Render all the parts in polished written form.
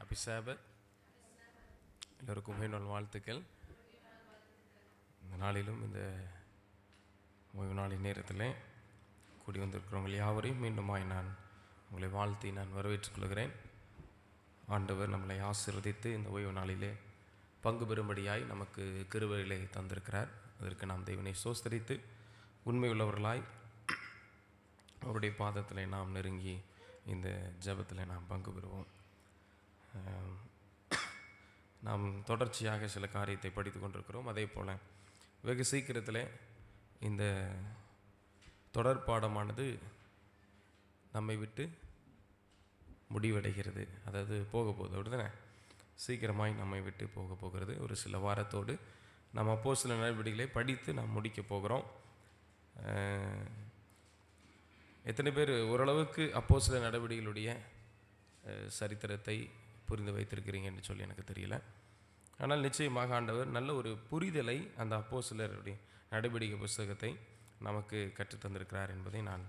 Happy சாபத். எல்லோருக்கும் மீண்டும் வாழ்த்துக்கள். இந்த நாளிலும் இந்த ஓய்வு நாளின் நேரத்தில் கூடி வந்திருக்கிறவங்க யாவரையும் மீண்டுமாய் நான் உங்களை வாழ்த்தி நான் வரவேற்றுக் கொள்கிறேன். ஆண்டவர் நம்மளை ஆசீர்வதித்து இந்த ஓய்வு நாளிலே பங்கு பெறும்படியாய் நமக்கு கிருபைகளை தந்திருக்கிறார். அதற்கு நாம் தேவனை சோஸ்தரித்து உண்மை உள்ளவர்களாய் அவருடைய பாதத்தில் நாம் நெருங்கி இந்த ஜெபத்தில் நாம் பங்கு பெறுவோம். நாம் தொடர்ச்சியாக சில காரியத்தை படித்து கொண்டிருக்கிறோம். அதே போல் வெகு சீக்கிரத்தில் இந்த தொடர் பாடமானது நம்மை விட்டு முடிவடைகிறது. அதாவது போக போகுது, அப்படிதானே? சீக்கிரமாய் நம்மை விட்டு போக போகிறது. ஒரு சில வாரத்தோடு நம்ம அப்போஸ்தலர் நடவடிக்கைகளை படித்து நாம் முடிக்க போகிறோம். எத்தனை பேர் ஓரளவுக்கு அப்போஸ்தலர் நடவடிக்கைகளுடைய சரித்திரத்தை புரிந்து வைத்திருக்கிறீங்கன்னு சொல்லி எனக்கு தெரியல. ஆனால் நிச்சயமாக ஆண்டவர் நல்ல ஒரு புரிதலை அந்த அப்போஸ்தலருடைய நடவடிக்கை புஸ்தகத்தை நமக்கு கற்றுத்தந்திருக்கிறார் என்பதை நான்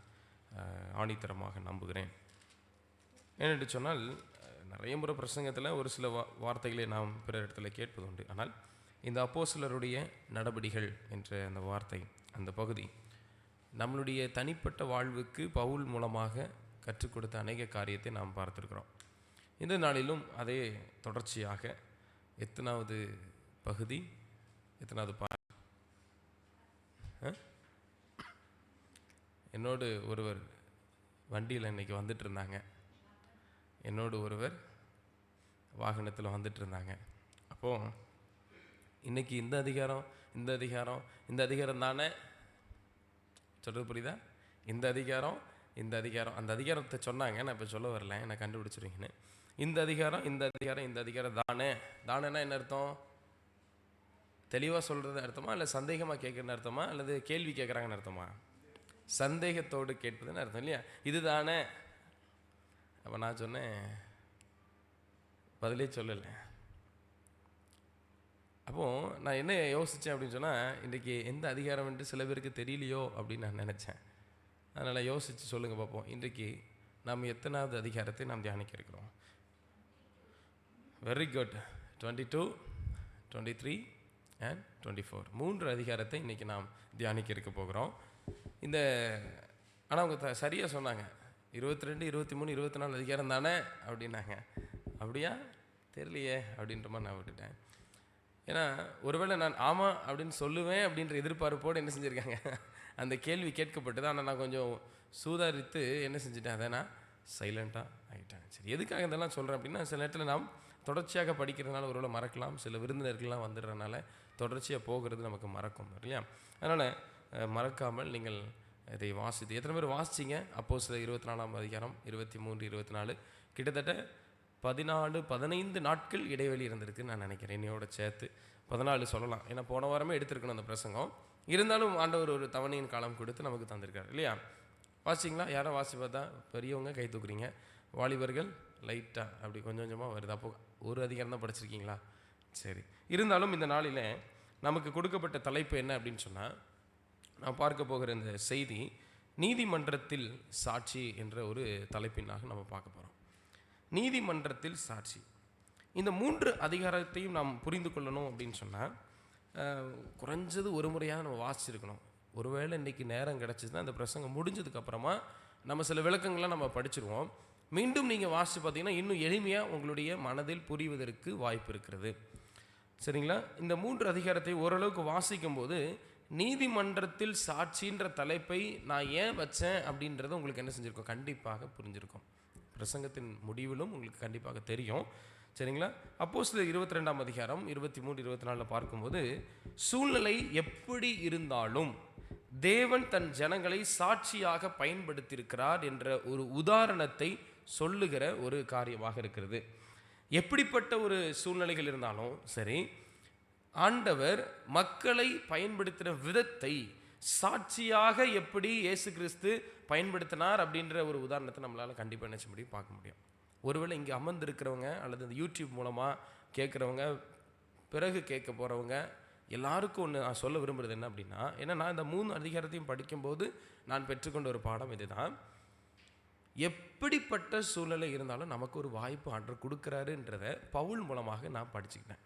ஆணித்தரமாக நம்புகிறேன். ஏனென்று சொன்னால் நிறைய முறை பிரசங்கத்தில் ஒரு சில வார்த்தைகளை நாம் பிற இடத்துல கேட்பது உண்டு. ஆனால் இந்த அப்போஸ்தலருடைய நடவடிக்கைகள் என்ற அந்த வார்த்தை, அந்த பகுதி நம்மளுடைய தனிப்பட்ட வாழ்வுக்கு பவுல் மூலமாக கற்றுக் கொடுத்த அநேக காரியத்தை நாம் பார்த்துருக்கிறோம். இந்த நாளிலும் அதே தொடர்ச்சியாக எத்தனாவது பகுதி, எத்தனாவது என்னோடு ஒருவர் வண்டியில் இன்றைக்கி வந்துட்டு இருந்தாங்க. என்னோடு ஒருவர் வாகனத்தில் வந்துட்டு இருந்தாங்க. அப்போது இன்றைக்கி இந்த அதிகாரம் தானே சொல்கிறது புரியுதா? இந்த அதிகாரம் அந்த அதிகாரத்தை சொன்னாங்க. நான் இப்போ சொல்ல வரல, என்னை கண்டுபிடிச்சிருவீங்கன்னு. இந்த அதிகாரம் தானேன்னா என்ன அர்த்தம்? தெளிவாக சொல்கிறது அர்த்தமா, இல்லை சந்தேகமாக கேட்குறன்னு அர்த்தமா, அல்லது கேள்வி கேட்குறாங்கன்னு அர்த்தமா? சந்தேகத்தோடு கேட்பதுன்னு அர்த்தம் இல்லையா? இது தானே. அப்போ நான் சொன்னேன், பதிலே சொல்லலை. அப்போது நான் என்ன யோசித்தேன் அப்படின்னு சொன்னால், இன்றைக்கி எந்த அதிகாரம்ன்ட்டு சில பேருக்கு தெரியலையோ அப்படின்னு நான் நினச்சேன். அதனால் யோசித்து சொல்லுங்கள் பார்ப்போம். இன்றைக்கு நாம் எத்தனாவது அதிகாரத்தை நாம் தியானிக்க இருக்கிறோம்? Very good. 22, 23 and 24 3 அதிகாரத்தை இன்றைக்கி நாம் தியானிக்க இருக்க போகிறோம். ஆனால் அவங்க சரியாக சொன்னாங்க, 22, 23, 24 அதிகாரம் தானே அப்படின்னாங்க. அப்படியா தெரியலையே அப்படின்ற மாதிரி நான் விட்டுட்டேன். ஏன்னா ஒருவேளை நான் ஆமாம் அப்படின்னு சொல்லுவேன் அப்படின்ற எதிர்பார்ப்போடு என்ன செஞ்சுருக்காங்க, அந்த கேள்வி கேட்கப்பட்டது. ஆனால் நான் கொஞ்சம் சூதாரித்து என்ன செஞ்சுட்டேன், அதை நான் சைலண்ட்டாக ஆகிட்டேன். சரி, எதுக்காக இதெல்லாம் சொல்கிறேன் அப்படின்னா, சில நேரத்தில் நாம் தொடர்ச்சியாக படிக்கிறதுனால ஒருவேளை மறக்கலாம். சில விருந்தினர்கள்லாம் வந்துடுறதுனால தொடர்ச்சியாக போகிறது நமக்கு மறக்கும் இல்லையா? அதனால் மறக்காமல் நீங்கள் இதை வாசித்து, எத்தனை பேர் வாசிச்சிங்க? அப்போஸ்தலர் 24ஆம் அதிகாரம் 23, 24 கிட்டத்தட்ட 14-15 நாட்கள் இடைவெளி இருந்திருக்குன்னு நான் நினைக்கிறேன். என்னையோட சேர்த்து 14 சொல்லலாம். ஏன்னா போன வாரமே எடுத்துருக்கணும் அந்த பிரசங்கம். இருந்தாலும் ஆண்டவர் ஒரு தவணையின் காலம் கொடுத்து நமக்கு தந்திருக்கார் இல்லையா? வாசிச்சிங்களா? யாரும் வாசி பார்த்தா? பெரியவங்க கை தூக்குறீங்க, வாலிபர்கள் லைட்டாக அப்படி கொஞ்சம் கொஞ்சமாக வருது. அப்போ ஒரு அதிகாரம் தான் படிச்சிருக்கீங்களா? சரி. இருந்தாலும் இந்த நாளில் நமக்கு கொடுக்கப்பட்ட தலைப்பு என்ன அப்படின்னு சொன்னால், நான் பார்க்க போகிற இந்த செய்தி நீதிமன்றத்தில் சாட்சி என்ற ஒரு தலைப்பினாக நம்ம பார்க்க போகிறோம். நீதிமன்றத்தில் சாட்சி. இந்த 3 அதிகாரத்தையும் நாம் புரிந்து கொள்ளணும் அப்படின்னு சொன்னால் குறைஞ்சது ஒரு முறையாக நம்ம வாசிச்சிருக்கணும். ஒருவேளை இன்றைக்கி நேரம் கிடச்சிதுன்னா அந்த பிரசங்கம் முடிஞ்சதுக்கப்புறமா நம்ம சில விளக்கங்கள்லாம் நம்ம படிச்சிருவோம். மீண்டும் நீங்கள் வாசித்து பார்த்தீங்கன்னா இன்னும் எளிமையாக உங்களுடைய மனதில் புரிவதற்கு வாய்ப்பு இருக்கிறது. சரிங்களா? இந்த 3 அதிகாரத்தை ஓரளவுக்கு வாசிக்கும் போது நீதிமன்றத்தில் சாட்சின்ற தலைப்பை நான் ஏன் வச்சேன் அப்படின்றத உங்களுக்கு என்ன செஞ்சுருக்கோம், கண்டிப்பாக புரிஞ்சிருக்கும். பிரசங்கத்தின் முடிவிலும் உங்களுக்கு கண்டிப்பாக தெரியும். சரிங்களா? அப்போஸ்தலர் 22ஆம் அதிகாரம் 23, 24 பார்க்கும்போது, சூழ்நிலை எப்படி இருந்தாலும் தேவன் தன் ஜனங்களை சாட்சியாக பயன்படுத்தியிருக்கிறார் என்ற ஒரு உதாரணத்தை சொல்லுகிற ஒரு காரியமாக இருக்கிறது. எப்படிப்பட்ட ஒரு சூழ்நிலைகள் இருந்தாலும் சரி, ஆண்டவர் மக்களை பயன்படுத்தின விதத்தை சாட்சியாக எப்படி இயேசு கிறிஸ்து பயன்படுத்தினார் அப்படின்ற ஒரு உதாரணத்தை நம்மளால் கண்டிப்பாக நினச்ச முடியும், பார்க்க முடியும். ஒருவேளை இங்கே அமர்ந்திருக்கிறவங்க அல்லது இந்த யூடியூப் மூலமாக கேட்குறவங்க, பிறகு கேட்க போகிறவங்க எல்லாருக்கும் ஒன்று நான் சொல்ல விரும்புகிறது என்ன அப்படின்னா, ஏன்னா நான் இந்த 3 அதிகாரத்தையும் படிக்கும்போது நான் பெற்றுக்கொண்ட ஒரு பாடம் இதுதான். எப்படிப்பட்ட சூழ்நிலை இருந்தாலும் நமக்கு ஒரு வாய்ப்பு ஆண்டவர் கொடுக்குறாருன்றத பவுல் மூலமாக நான் படிச்சுக்கிட்டேன்.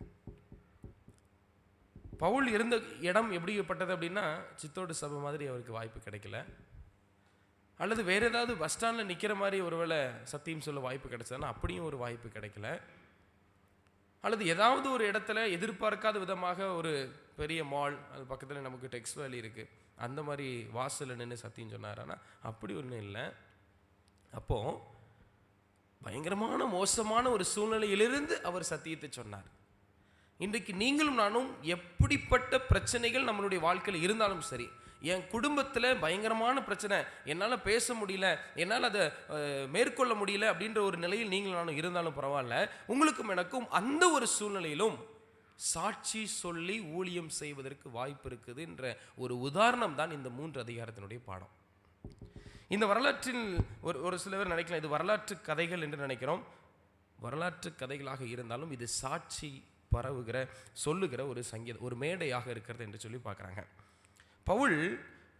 பவுல் இருந்த இடம் எப்படிப்பட்டது அப்படின்னா, சித்தோடு சபை மாதிரி அவருக்கு வாய்ப்பு கிடைக்கல. அல்லது வேறு ஏதாவது பஸ் ஸ்டாண்டில் நிற்கிற மாதிரி ஒருவேளை சத்தியம் சொல்ல வாய்ப்பு கிடைச்சதுன்னா அப்படியும் ஒரு வாய்ப்பு கிடைக்கல. அல்லது ஏதாவது ஒரு இடத்துல எதிர்பார்க்காத விதமாக ஒரு பெரிய மால், அது பக்கத்தில் நமக்கு டெக்ஸ் வேலி இருக்குது, அந்த மாதிரி வாசலில் நின்று சத்தியம் சொன்னார். ஆனால் அப்படி ஒன்றும் இல்லை. அப்போது பயங்கரமான மோசமான ஒரு சூழ்நிலையிலிருந்து அவர் சத்தியத்தை சொன்னார். இன்றைக்கு நீங்களும் நானும் எப்படிப்பட்ட பிரச்சனைகள் நம்மளுடைய வாழ்க்கையில் இருந்தாலும் சரி, என் குடும்பத்தில் பயங்கரமான பிரச்சனை, என்னால் பேச முடியல, என்னால் அதை மேற்கொள்ள முடியல அப்படின்ற ஒரு நிலையில் நீங்களும் நானும் இருந்தாலும் பரவாயில்ல, உங்களுக்கும் எனக்கும் அந்த ஒரு சூழ்நிலையிலும் சாட்சி சொல்லி ஊழியம் செய்வதற்கு வாய்ப்பு இருக்குது என்ற ஒரு உதாரணம் தான் இந்த 3 அதிகாரத்தினுடைய பாடம். இந்த வரலாற்றில் ஒரு சிலவர் நினைக்கலாம் இது வரலாற்று கதைகள் என்று நினைக்கிறோம். வரலாற்று கதைகளாக இருந்தாலும் இது சாட்சி பரவுகிற சொல்லுகிற ஒரு ஒரு மேடையாக இருக்கிறது என்று சொல்லி பார்க்குறாங்க. பவுல்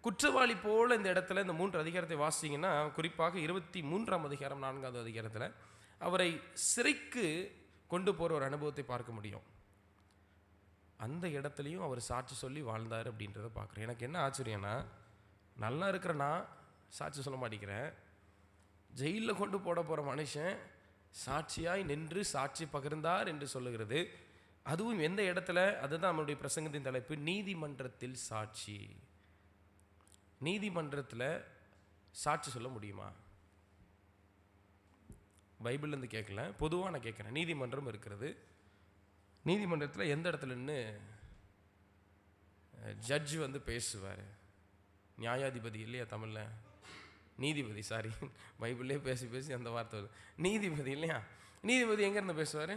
குற்றவாளி போல இந்த இடத்துல இந்த 3 அதிகாரத்தை வாசிங்கன்னா, குறிப்பாக 23ஆம் அதிகாரம் 4வது அதிகாரத்தில் அவரை சிறைக்கு கொண்டு போகிற ஒரு அனுபவத்தை பார்க்க முடியும். அந்த இடத்துலையும் அவர் சாட்சி சொல்லி வாழ்ந்தார் அப்படின்றத பார்க்குறேன். எனக்கு என்ன ஆச்சரியம்னா, நல்லா இருக்கிற நான் சாட்சி சொல்ல மாட்டேங்கிறேன், ஜெயிலில் கொண்டு போட போகிற மனுஷன் சாட்சியாய் நின்று சாட்சி பகிர்ந்தார் என்று சொல்லுகிறது. அதுவும் எந்த இடத்துல? அதுதான் நம்மளுடைய பிரசங்கத்தின் தலைப்பு, நீதிமன்றத்தில் சாட்சி. நீதிமன்றத்தில் சாட்சி சொல்ல முடியுமா? பைபிள்லேருந்து கேட்கல, பொதுவாக நான் கேட்குறேன். நீதிமன்றம் இருக்கிறது, நீதிமன்றத்தில் எந்த இடத்துல நின்று ஜட்ஜ் வந்து பேசுவார்? நியாயாதிபதி இல்லையா தமிழில், நீதிபதி, சாரி பைபிள்லேயே பேசி பேசி அந்த வார்த்தை வருது, நீதிபதி இல்லையா? நீதிபதி எங்கேருந்து பேசுவார்?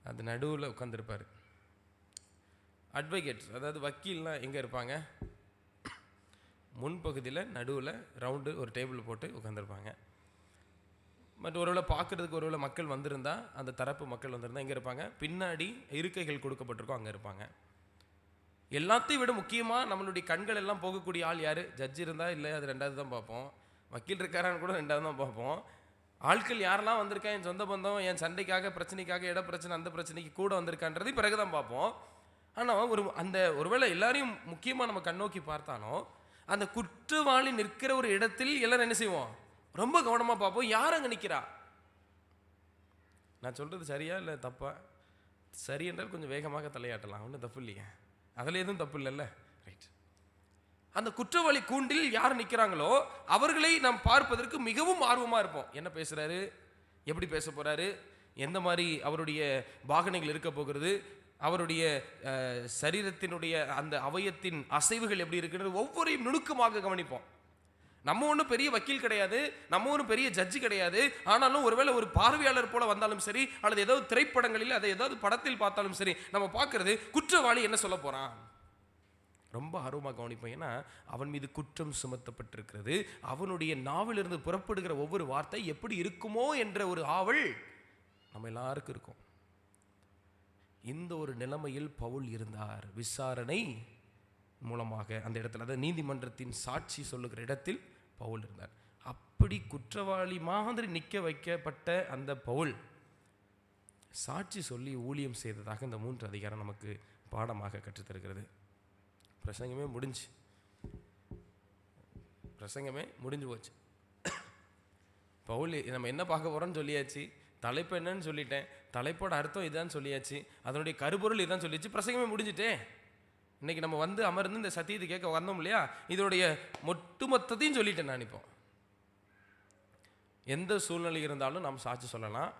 அது நடுவில் உட்காந்துருப்பார். அட்வொகேட், அதாவது வக்கீல்லாம் எங்கே இருப்பாங்க? முன்பகுதியில் நடுவில் ரவுண்டு ஒரு டேபிள் போட்டு உட்காந்துருப்பாங்க. பட் ஒருவேளை பார்க்குறதுக்கு ஒருவேளை மக்கள் வந்திருந்தால், அந்த தரப்பு மக்கள் வந்திருந்தால் எங்கே இருப்பாங்க? பின்னாடி இருக்கைகள் கொடுக்கப்பட்டிருக்கோம், அங்கே இருப்பாங்க. எல்லாத்தையும் விட முக்கியமாக நம்மளுடைய கண்கள் எல்லாம் போகக்கூடிய ஆள் யார்? ஜட்ஜ் இருந்தால் இல்லை, அது 2வது தான் பார்ப்போம். வக்கீல் இருக்காரான்னு கூட 2வது தான் பார்ப்போம். ஆட்கள் யாரெல்லாம் வந்திருக்கா, என் சொந்த பந்தம், என் சண்டைக்காக, பிரச்சனைக்காக, இட பிரச்சனை, அந்த பிரச்சனைக்கு கூட வந்திருக்கான்றது பிறகு தான் பார்ப்போம். ஆனால் ஒருவேளை எல்லாரையும் முக்கியமாக நம்ம கண்ணோக்கி பார்த்தாலும், அந்த குற்றவாளி நிற்கிற ஒரு இடத்தில் எல்லாரும் என்ன செய்வோம்? ரொம்ப கவனமாக பார்ப்போம், யார் அங்கே நிற்கிறா. நான் சொல்கிறது சரியா இல்லை தப்பா? சரி என்றால் கொஞ்சம் வேகமாக தலையாட்டலாம், ஒன்றும் தப்பு இல்லையா? அதில் எதுவும் தப்பு இல்லைல்ல, ரைட். அந்த குற்றவாளி கூண்டில் யார் நிற்கிறாங்களோ அவர்களை நாம் பார்ப்பதற்கு மிகவும் ஆர்வமாக இருப்போம். என்ன பேசுகிறாரு, எப்படி பேச போகிறாரு, எந்த மாதிரி அவருடைய பாகனைகள் இருக்க போகிறது, அவருடைய சரீரத்தினுடைய அந்த அவயத்தின் அசைவுகள் எப்படி இருக்குன்றது ஒவ்வொரையும் நுணுக்கமாக கவனிப்போம். நம்ம ஒன்றும் பெரிய வக்கீல் கிடையாது, நம்ம ஒன்றும் பெரிய ஜட்ஜி கிடையாது. ஆனாலும் ஒருவேளை ஒரு பார்வையாளர் போல வந்தாலும் சரி, அல்லது ஏதாவது திரைப்படங்களில் அதை ஏதாவது படத்தில் பார்த்தாலும் சரி, நம்ம பார்க்கறது குற்றவாளி என்ன சொல்ல போகிறான் ரொம்ப ஆர்வமாக கவனிப்போம். ஏன்னா அவன் மீது குற்றம் சுமத்தப்பட்டிருக்கிறது, அவனுடைய நாவிலிருந்து புறப்படுகிற ஒவ்வொரு வார்த்தை எப்படி இருக்குமோ என்ற ஒரு ஆவல் நம்ம எல்லாருக்கும் இருக்கும். இந்த ஒரு நிலைமையில் பவுல் இருந்தார். விசாரணை மூலமாக அந்த இடத்துல, அதாவது நீதிமன்றத்தின் சாட்சி சொல்லுகிற இடத்தில் பவுல் இருந்தார். அப்படி குற்றவாளி மாதிரி நிற்க வைக்கப்பட்ட அந்த பவுல் சாட்சி சொல்லி ஊழியம் செய்ததாக இந்த 3 அதிகாரம் நமக்கு பாடமாக கற்றுத்தருகிறது. பிரசங்கமே முடிஞ்சு போச்சு. பவுல் நம்ம என்ன பார்க்க போகிறோம்னு சொல்லியாச்சு, தலைப்பு என்னன்னு சொல்லிட்டேன், தலைப்போட அர்த்தம் இதான்னு சொல்லியாச்சு, அதனுடைய கருப்பொருள் இதான் சொல்லியாச்சு, பிரசங்கமே முடிஞ்சுட்டே. இன்றைக்கி நம்ம வந்து அமர்ந்து இந்த சத்தியத்தை கேட்க வந்தோம் இல்லையா, இதனுடைய மொத்தத்தையும் சொல்லிட்டேன் நான். இப்போ எந்த சூழ்நிலை இருந்தாலும் நாம் சாட்சி சொல்லலாம்.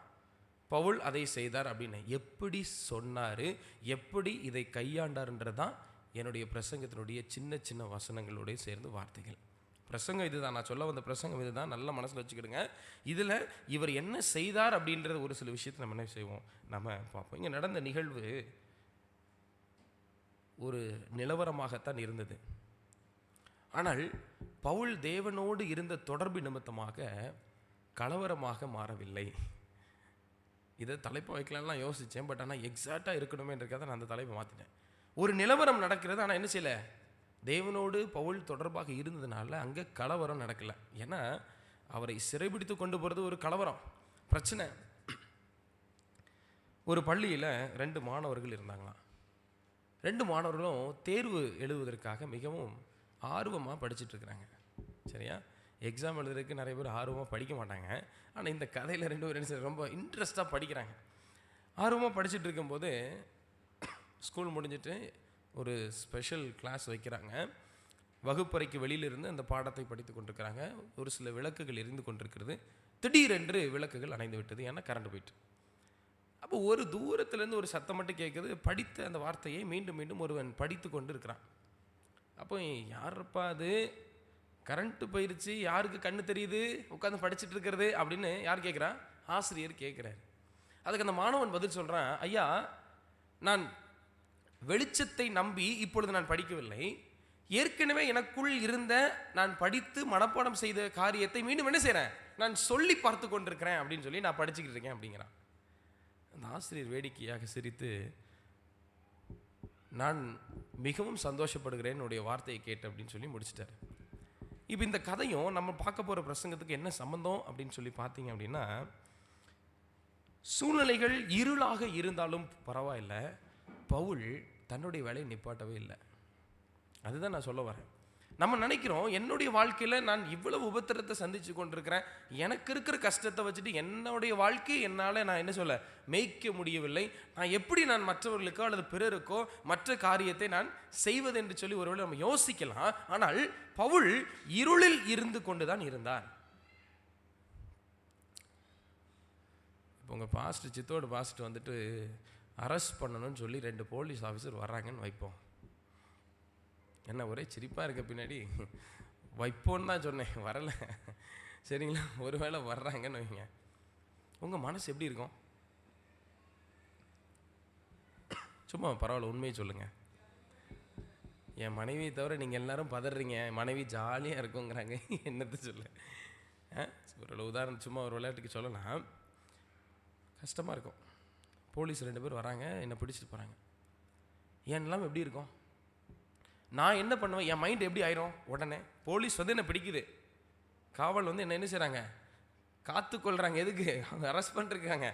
பவுல் அதை செய்தார் அப்படின்னு எப்படி சொன்னார், எப்படி இதை கையாண்டார்ன்றது தான் என்னுடைய பிரசங்கத்தினுடைய சின்ன சின்ன வசனங்களோடைய சேர்ந்து வார்த்தைகள். பிரசங்கம் இதுதான், நான் சொல்ல வந்த பிரசங்கம் இதுதான், நல்ல மனசில் வச்சுக்கிடுங்க. இதில் இவர் என்ன செய்தார் அப்படின்றது ஒரு சில விஷயத்தை நம்ம என்ன செய்வோம், நம்ம பார்ப்போம். இங்கே நடந்த நிகழ்வு ஒரு நிலவரமாகத்தான் இருந்தது. ஆனால் பவுல் தேவனோடு இருந்த தொடர்பு நிமித்தமாக கலவரமாக மாறவில்லை. இதை தலைப்பை வைக்கலாம்லாம் யோசித்தேன், பட் ஆனால் எக்ஸாக்டாக இருக்கணுமேன்றக்காக நான் அந்த தலைப்பை மாற்றிட்டேன். ஒரு நிலவரம் நடக்கிறது, ஆனால் என்ன செய்யலை, தேவனோடு பவுல் தொடர்பாக இருந்ததுனால அங்கே கலவரம் நடக்கலை. ஏன்னா அவரை சிறைபிடித்து கொண்டு போகிறது ஒரு கலவரம், பிரச்சனை. ஒரு பள்ளியில் 2 மாணவர்கள் இருந்தாங்களாம். 2 மாணவர்களும் தேர்வு எழுதுவதற்காக மிகவும் ஆர்வமாக படிச்சுட்ருக்குறாங்க. சரியா? எக்ஸாம் எழுதுறதுக்கு நிறைய பேர் ஆர்வமாக படிக்க மாட்டாங்க. ஆனால் இந்த கதையில் 2 பேரும் ரொம்ப இன்ட்ரெஸ்டாக படிக்கிறாங்க. ஆர்வமாக படிச்சுட்டு இருக்கும்போது ஸ்கூல் முடிஞ்சிட்டு ஒரு ஸ்பெஷல் கிளாஸ் வைக்கிறாங்க. வகுப்பறைக்கு வெளியிலிருந்து அந்த பாடத்தை படித்து கொண்டிருக்கிறாங்க. ஒரு சில விளக்குகள் எரிந்து கொண்டிருக்கிறது. திடீரென்று விளக்குகள் அணைந்து விட்டது. ஏன்னா கரண்ட் போயிட்டு. அப்போ ஒரு தூரத்துலேருந்து ஒரு சத்தம் மட்டும் கேட்குது. படித்த அந்த வார்த்தையை மீண்டும் மீண்டும் ஒருவன் படித்து கொண்டு இருக்கிறான். அப்போ யாருப்பா அது, கரண்ட்டு போயிடுச்சு, யாருக்கு கண்ணு தெரியுது உட்காந்து படிச்சுட்டு இருக்கிறது அப்படின்னு யார் கேட்குறா? ஆசிரியர் கேட்குறாரு. அதுக்கு அந்த மாணவன் பதில் சொல்கிறான், ஐயா, நான் வெளிச்சத்தை நம்பி இப்பொழுது நான் படிக்கவில்லை. ஏற்கனவே எனக்குள் இருந்த நான் படித்து மனப்பாடம் செய்த காரியத்தை மீண்டும் என்ன செய்கிறேன், நான் சொல்லி பார்த்து கொண்டிருக்கிறேன் அப்படின்னு சொல்லி நான் படிச்சுக்கிட்டு இருக்கேன் அப்படிங்கிறான். அந்த ஆசிரியர் வேடிக்கையாக சிரித்து, நான் மிகவும் சந்தோஷப்படுகிறேன் என்னுடைய வார்த்தையை கேட்டு அப்படின்னு சொல்லி முடிச்சிட்டார். இப்போ இந்த கதையும் நம்ம பார்க்க போகிற பிரசங்கத்துக்கு என்ன சம்பந்தம் அப்படின்னு சொல்லி பார்த்தீங்க அப்படின்னா, சூழ்நிலைகள் இருளாக இருந்தாலும் பரவாயில்லை, பவுல் தன்னுடைய வேலையை நிப்பாட்டவே இல்லை. அதுதான் நான் சொல்ல வரேன். நம்ம நினைக்கிறோம், என்னுடைய வாழ்க்கையில் நான் இவ்வளவு உபத்திரத்தை சந்தித்து கொண்டிருக்கிறேன், எனக்கு இருக்கிற கஷ்டத்தை வச்சுட்டு என்னுடைய வாழ்க்கையை என்னால் நான் என்ன சொல்ல மேய்க்க முடியவில்லை, நான் எப்படி நான் மற்றவர்களுக்கோ அல்லது பிறருக்கோ மற்ற காரியத்தை நான் செய்வது என்று சொல்லி ஒருவேளை நம்ம யோசிக்கலாம். ஆனால் பவுல் இருளில் இருந்து கொண்டு தான் இருந்தார். இப்போ உங்கள் பாஸ்டர், சித்தோட பாஸ்டர் வந்துட்டு அரெஸ்ட் பண்ணணும்னு சொல்லி 2 போலீஸ் ஆஃபீஸர் வர்றாங்கன்னு வைப்போம். என்ன ஒரே சிரிப்பாக இருக்க பின்னாடி? வைப்போன்னு தான் சொன்னேன், வரலை. சரிங்களா? ஒருவேளை வர்றாங்கன்னு வைங்க, உங்கள் மனசு எப்படி இருக்கும்? சும்மா பரவாயில்ல, உண்மையை சொல்லுங்கள். என் மனைவியை தவிர நீங்கள் எல்லாரும் பதறீங்க, மனைவி ஜாலியாக இருக்குங்கிறாங்க, என்னத்தை சொல்ல? ஒரு உதாரணம் சும்மா ஒரு விளையாட்டுக்கு சொல்லலாம். கஷ்டமாக இருக்கும். போலீஸ் 2 பேர் வராங்க, என்னை பிடிச்சிட்டு போகிறாங்க. என் எல்லாம் எப்படி இருக்கும்? நான் என்ன பண்ணுவேன்? என் மைண்ட் எப்படி ஆயிரும்? உடனே போலீஸ் வந்து என்னை பிடிக்குது, காவல் வந்து என்ன செய்கிறாங்க, காத்துக்கொள்கிறாங்க. எதுக்கு? அவங்க அரெஸ்ட் பண்ணிருக்காங்க.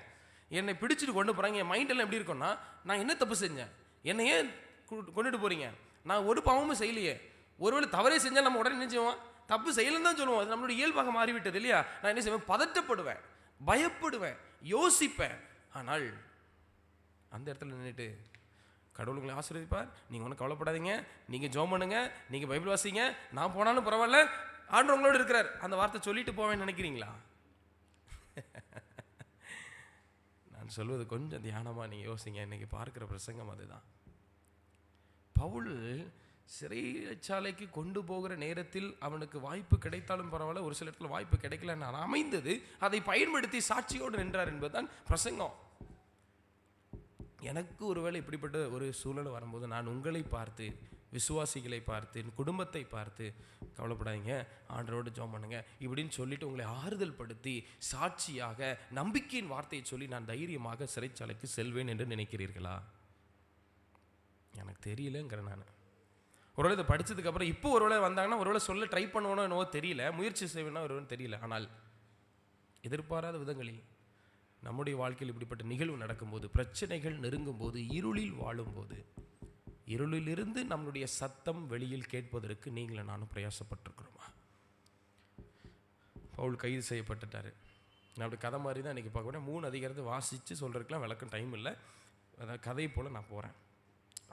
என்னை பிடிச்சிட்டு கொண்டு போகிறாங்க. என் மைண்டெல்லாம் எப்படி இருக்கும்னா, நான் என்ன தப்பு செஞ்சேன், என்னை ஏன் கொண்டுட்டு போகிறீங்க, நான் ஒரு பாவமும் செய்யலையே. ஒருவேளை தவறே செஞ்சால் நம்ம உடனே என்ன செய்வோம்? தப்பு செய்யலன்னு தான் சொல்லுவோம். அது நம்மளுடைய இயல்பாக மாறிவிட்டது இல்லையா? நான் என்ன செய்வேன்? பதட்டப்படுவேன், பயப்படுவேன், யோசிப்பேன். ஆனால் அந்த இடத்துல நின்றுட்டு, கடவுள் உங்களை ஆசீர்வதிப்பார், நீங்கள் ஒன்றும் கவலைப்படாதீங்க, நீங்கள் ஜெபம் பண்ணுங்க, நீங்கள் பைபிள் வாசிங்க, நான் போனாலும் பரவாயில்ல, ஆண்டவர் உங்களோடு இருக்கிறார், அந்த வார்த்தை சொல்லிட்டு போவேன்னு நினைக்கிறீங்களா? நான் சொல்வது கொஞ்சம் தியானமாக நீங்கள் யோசிங்க. இன்னைக்கு பார்க்குற பிரசங்கம் அதுதான். பவுல் சிறைச்சாலைக்கு கொண்டு போகிற நேரத்தில் அவனுக்கு வாய்ப்பு கிடைத்தாலும் பரவாயில்ல, ஒரு சில இடத்துல வாய்ப்பு கிடைக்கல, நான் அமைந்தது அதை பயன்படுத்தி சாட்சியோடு நின்றார் என்பதுதான் பிரசங்கம். எனக்கு ஒருவேளை இப்படிப்பட்ட ஒரு சூழல் வரும்போது நான் உங்களை பார்த்து, விசுவாசிகளை பார்த்து, என் குடும்பத்தை பார்த்து, கவலைப்படாதீங்க, ஆண்டவரோடு ஜெபம் பண்ணுங்க இப்படின்னு சொல்லிட்டு உங்களை ஆறுதல் படுத்தி சாட்சியாக நம்பிக்கையின் வார்த்தையை சொல்லி நான் தைரியமாக சிறைச்சாலைக்கு செல்வேன் என்று நினைக்கிறீர்களா? எனக்கு தெரியலங்கிற. நான் ஒருவேளை இதை படித்ததுக்கப்புறம் இப்போ ஒருவேளை வந்தாங்கன்னா ஒருவேளை சொல்ல ட்ரை பண்ணுவோனோ என்னவோ தெரியல, முயற்சி செய்வேன்னா ஒருவேளை தெரியல. ஆனால் எதிர்பாராத விதங்களில் நம்முடைய வாழ்க்கையில் இப்படிப்பட்ட நிகழ்வு நடக்கும்போது, பிரச்சனைகள் நெருங்கும் போது, இருளில் வாழும்போது, இருளிலிருந்து நம்மளுடைய சத்தம் வெளியில் கேட்பதற்கு நீங்களும் நானும் பிரயாசப்பட்டிருக்கிறோமா? பவுல் கைது செய்யப்பட்டுட்டார். நான் அப்படி கதை மாதிரி தான் இன்றைக்கி பார்க்க 3 அதிகாரத்தை வாசித்து சொல்கிறதுக்கெலாம் விளக்கம் டைம் இல்லை. அதாவது கதை போல் நான் போகிறேன்.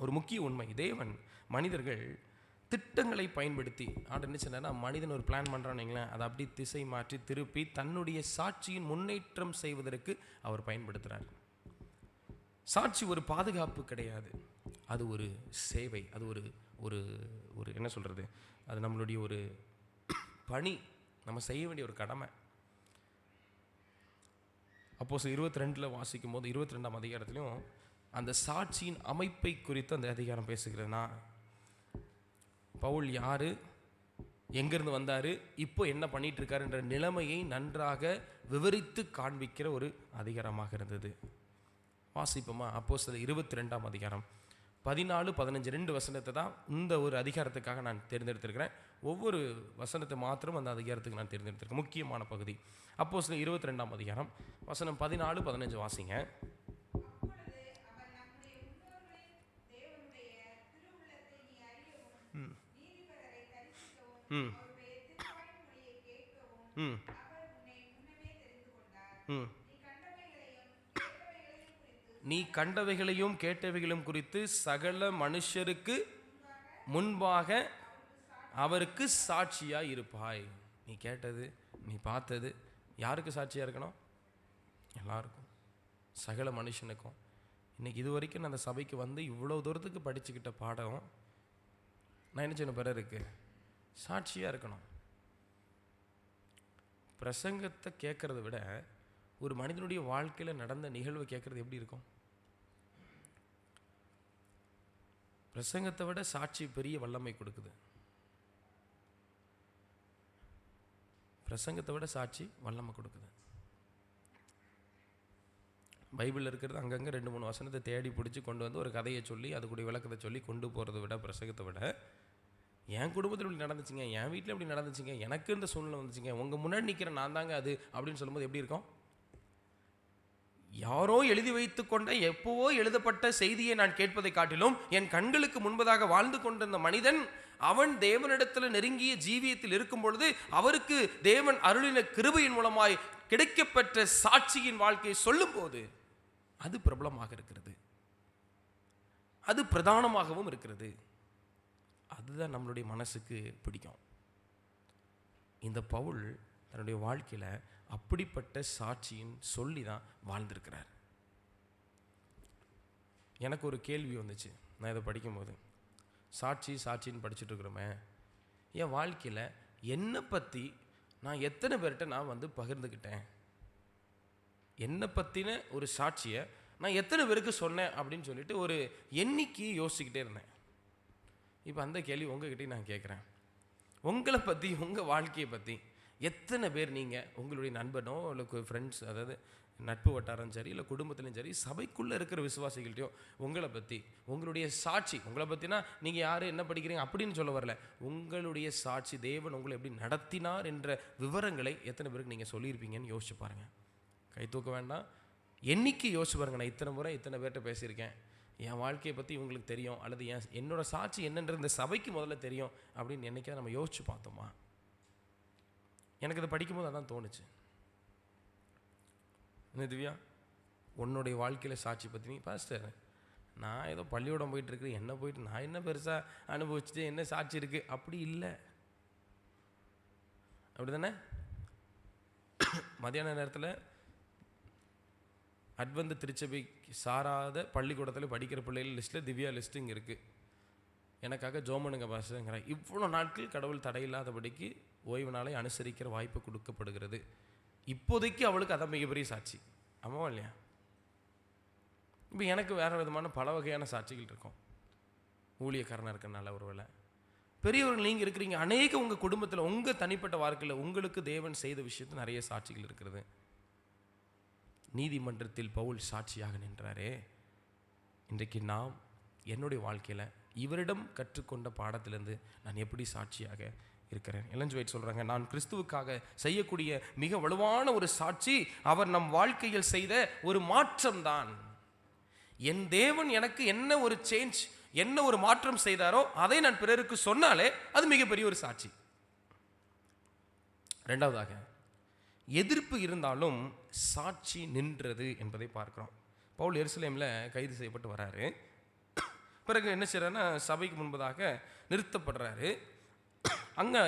ஒரு முக்கிய உண்மை, தேவன் மனிதர்கள் திட்டங்களை பயன்படுத்தி என்ன சொன்னா, மனிதன் ஒரு பிளான் பண்ணுறான்னு வைங்களேன், அதை அப்படி திசை மாற்றி திருப்பி தன்னுடைய சாட்சியின் முன்னேற்றம் செய்வதற்கு அவர் பயன்படுத்துகிறார். சாட்சி ஒரு பாதுகாப்பு கிடையாது, அது ஒரு சேவை, அது ஒரு ஒரு ஒரு என்ன சொல்கிறது, அது நம்மளுடைய ஒரு பணி, நம்ம செய்ய வேண்டிய ஒரு கடமை. அப்போஸ் 22 வாசிக்கும் போது 22ஆம் அதிகாரத்திலையும் அந்த சாட்சியின் அமைப்பை குறித்து அந்த அதிகாரம் பேசுகிறதுனா, பவுல் யார், எங்கேருந்து வந்தார், இப்போ என்ன பண்ணிட்டு இருக்காரு என்ற நிலைமையை நன்றாக விவரித்து காண்பிக்கிற ஒரு அதிகாரமாக இருந்தது. வாசிப்போமா? அப்போஸ்தலர் 22ஆம் அதிகாரம் 14, 15 2 வசனத்தை தான் இந்த ஒரு அதிகாரத்துக்காக நான் தேர்ந்தெடுத்திருக்கிறேன். ஒவ்வொரு வசனத்தை மாத்திரம் அந்த அதிகாரத்துக்கு நான் தேர்ந்தெடுத்திருக்கேன். முக்கியமான பகுதி அப்போஸ்தலர் 22ஆம் அதிகாரம் வசனம் 14, 15 வாசிங்க. நீ கண்டவைகளையும் கேட்டவைகளும் குறித்து சகல மனுஷருக்கு முன்பாக அவருக்கு சாட்சியா இருப்பாய். நீ கேட்டது, நீ பார்த்தது யாருக்கு சாட்சியா இருக்கணும்? எல்லாருக்கும், சகல மனுஷனுக்கும். இன்னைக்கு இது வரைக்கும் நான் அந்த சபைக்கு வந்து இவ்வளோ தூரத்துக்கு படிச்சுக்கிட்ட பாடம் நான் என்ன செய்யணும்? பிறருக்கு சாட்சியாக இருக்கணும். பிரசங்கத்தை கேட்கறத விட ஒரு மனிதனுடைய வாழ்க்கையில் நடந்த நிகழ்வை கேட்கறது எப்படி இருக்கும்? பிரசங்கத்தை விட சாட்சி பெரிய வல்லமை கொடுக்குது. பிரசங்கத்தை விட சாட்சி வல்லமை கொடுக்குது. பைபிளில் இருக்கிறது அங்கங்கே 2-3 வசனத்தை தேடி பிடிச்சி கொண்டு வந்து ஒரு கதையை சொல்லி அதுக்குடைய விளக்கத்தை சொல்லி கொண்டு போகிறத விட, பிரசங்கத்தை விட என் குடும்பத்தில் இப்படி நடந்துச்சுங்க, என் வீட்டில் இப்படி நடந்துச்சுங்க, எனக்கு இந்த சூழ்நிலை வந்துச்சுங்க, உங்கள் முன்னாடி நிற்கிற நான் தாங்க அது அப்படின்னு சொல்லும்போது எப்படி இருக்கும்? யாரோ எழுதி வைத்து கொண்ட எப்போவோ எழுதப்பட்ட செய்தியை நான் கேட்பதை காட்டிலும் என் கண்களுக்கு முன்பதாக வாழ்ந்து கொண்டிருந்த மனிதன் அவன் தேவனிடத்தில் நெருங்கிய ஜீவியத்தில் இருக்கும் பொழுது அவருக்கு தேவன் அருளின கிருபையின் மூலமாய் கிடைக்கப்பெற்ற சாட்சியின் வாழ்க்கையை சொல்லும் போது அது பிரபலமாக இருக்கிறது, அது பிரதானமாகவும் இருக்கிறது. அதுதான் நம்மளுடைய மனசுக்கு பிடிக்கும். இந்த பவுல் தன்னுடைய வாழ்க்கையில் அப்படிப்பட்ட சாட்சியின் சொல்லி தான் வாழ்ந்திருக்கிறார். எனக்கு ஒரு கேள்வி வந்துச்சு நான் இதை படிக்கும்போது. சாட்சின்னு படிச்சுட்டு இருக்கிறோமே, என் வாழ்க்கையில் என்னை பற்றி நான் எத்தனை பேர்கிட்ட நான் வந்து பகிர்ந்துக்கிட்டேன், என்னை பற்றின ஒரு சாட்சியை நான் எத்தனை பேருக்கு சொன்னேன் அப்படின்னு சொல்லிட்டு ஒரு எண்ணிக்கையை யோசிச்சுக்கிட்டே இருந்தேன். இப்போ அந்த கேள்வி உங்ககிட்டயும் நான் கேட்குறேன். உங்களை பற்றி, உங்கள் வாழ்க்கையை பற்றி எத்தனை பேர் நீங்கள் உங்களுடைய நண்பனோ இல்லை ஃப்ரெண்ட்ஸ், அதாவது நட்பு வட்டாரம் சரி, இல்லை குடும்பத்திலையும் சரி, சபைக்குள்ளே இருக்கிற விசுவாசிகள்கிட்டையோ உங்களை பற்றி உங்களுடைய சாட்சி, உங்களை பற்றினா நீங்கள் யார் என்ன படிக்கிறீங்க அப்படின்னு சொல்ல வரல, உங்களுடைய சாட்சி தேவன் உங்களை எப்படி நடத்தினார் என்ற விவரங்களை எத்தனை பேருக்கு நீங்கள் சொல்லியிருப்பீங்கன்னு யோசிச்சு பாருங்கள். கை தூக்க வேண்டாம், எண்ணிக்கை யோசிச்சு பாருங்கள். நான் இத்தனை முறை இத்தனை பேர்கிட்ட பேசியிருக்கேன், என் வாழ்க்கையை பற்றி இவங்களுக்கு தெரியும், அல்லது என்னோட சாட்சி என்னன்றது இந்த சபைக்கு முதல்ல தெரியும் அப்படின்னு என்னைக்காவது நம்ம யோசிச்சு பார்த்தோமா? எனக்கு இதை படிக்கும்போது அதான் தோணுச்சு. என்ன திவ்யா, உன்னுடைய வாழ்க்கையில் சாட்சி பற்றி நீ பாஸ்டர், நான் ஏதோ பள்ளியோடம் போயிட்டுருக்கு, என்ன போயிட்டு நான் என்ன பெருசாக அனுபவிச்சுட்டு என்ன சாட்சி இருக்குது? அப்படி இல்லை, அப்படி தானே? மதியான நேரத்தில் அட்வென்ட் திருச்சபை சாராத பள்ளிக்கூடத்தில் படிக்கிற பிள்ளைகள் லிஸ்ட்டில் திவ்யா லிஸ்ட்டு இங்கே இருக்குது. எனக்காக ஜோமனுங்க பாஸ்டருங்கிற இவ்வளோ நாட்கள் கடவுள் தடையில்லாதபடிக்கு ஓய்வு நாளை அனுசரிக்கிற வாய்ப்பு கொடுக்கப்படுகிறது. இப்போதைக்கு அவளுக்கு அதான் மிகப்பெரிய சாட்சி. ஆமாவா இல்லையா? இப்போ எனக்கு வேறு விதமான பல வகையான சாட்சிகள் இருக்கும். ஊழியக்காரனாக இருக்கிறனால ஒரு வேளை பெரியவர்கள் நீங்கள் இருக்கிறீங்க, அநேக உங்கள் குடும்பத்தில் உங்கள் தனிப்பட்ட வாழ்க்கையில் உங்களுக்கு தேவன் செய்த விஷயத்தில் நிறைய சாட்சிகள் இருக்கிறது. நீதிமன்றத்தில் பவுல் சாட்சியாக நின்றாரே, இன்றைக்கு நாம் என்னுடைய வாழ்க்கையில் இவரிடம் கற்றுக்கொண்ட பாடத்திலிருந்து நான் எப்படி சாட்சியாக இருக்கிறேன்? எலன் ஜி ஒயிட் சொல்கிறாங்க, நான் கிறிஸ்துவுக்காக செய்யக்கூடிய மிக வலுவான ஒரு சாட்சி அவர் நம் வாழ்க்கையில் செய்த ஒரு மாற்றம் தான். என் தேவன் எனக்கு என்ன ஒரு சேஞ்ச், என்ன ஒரு மாற்றம் செய்தாரோ அதை நான் பிறருக்கு சொன்னாலே அது மிகப்பெரிய ஒரு சாட்சி. ரெண்டாவதாக, எதிர்ப்பு இருந்தாலும் சாட்சி நின்றது என்பதை பார்க்கிறோம். பவுல் எருசலேமில் கைது செய்யப்பட்டு வராரு. பிறகு என்ன செய்யறாருன்னா சபைக்கு முன்பதாக நிறுத்தப்படுறாரு. அங்கே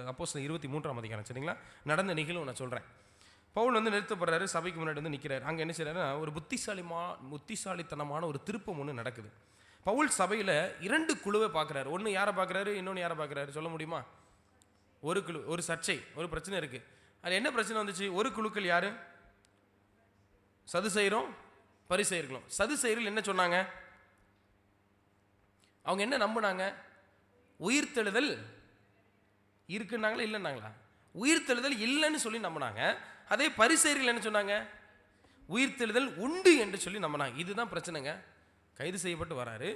அப்போஸ்தலர் 23ஆம் அதிகாரம் சரிங்களா நடந்த நிகழ்வு நான் சொல்கிறேன். பவுல் வந்து நிறுத்தப்படுறாரு, சபைக்கு முன்னாடி வந்து நிற்கிறார். அங்கே என்ன செய்யறாருன்னா ஒரு புத்திசாலித்தனமான ஒரு திருப்பம் ஒன்று நடக்குது. பவுல் சபையில் 2 குழுவை பார்க்குறாரு. ஒன்று யாரை பார்க்குறாரு, இன்னொன்று யாரை பார்க்குறாரு சொல்ல முடியுமா? ஒரு குழு, ஒரு சர்ச்சை, ஒரு பிரச்சனை இருக்குது. அது என்ன பிரச்சனை வந்துச்சு? ஒரு குழுக்கள் யாரு? சதுசேயரும் பரிசேயர்களும். சதுசேயர்கள் என்ன சொன்னாங்க? அவங்க என்ன நம்பினாங்க? உயிர்த்தெழுதல் இருக்குன்னாங்களா இல்லைன்னாங்களா? உயிர்த்தெழுதல் இல்லைன்னு சொல்லி நம்பினாங்க. அதே பரிசேயர்கள் என்ன சொன்னாங்க? உயிர்த்தெழுதல் உண்டு என்று சொல்லி நம்பினாங்க. இதுதான் பிரச்சனைங்க. கைது செய்யப்பட்டு வராரு.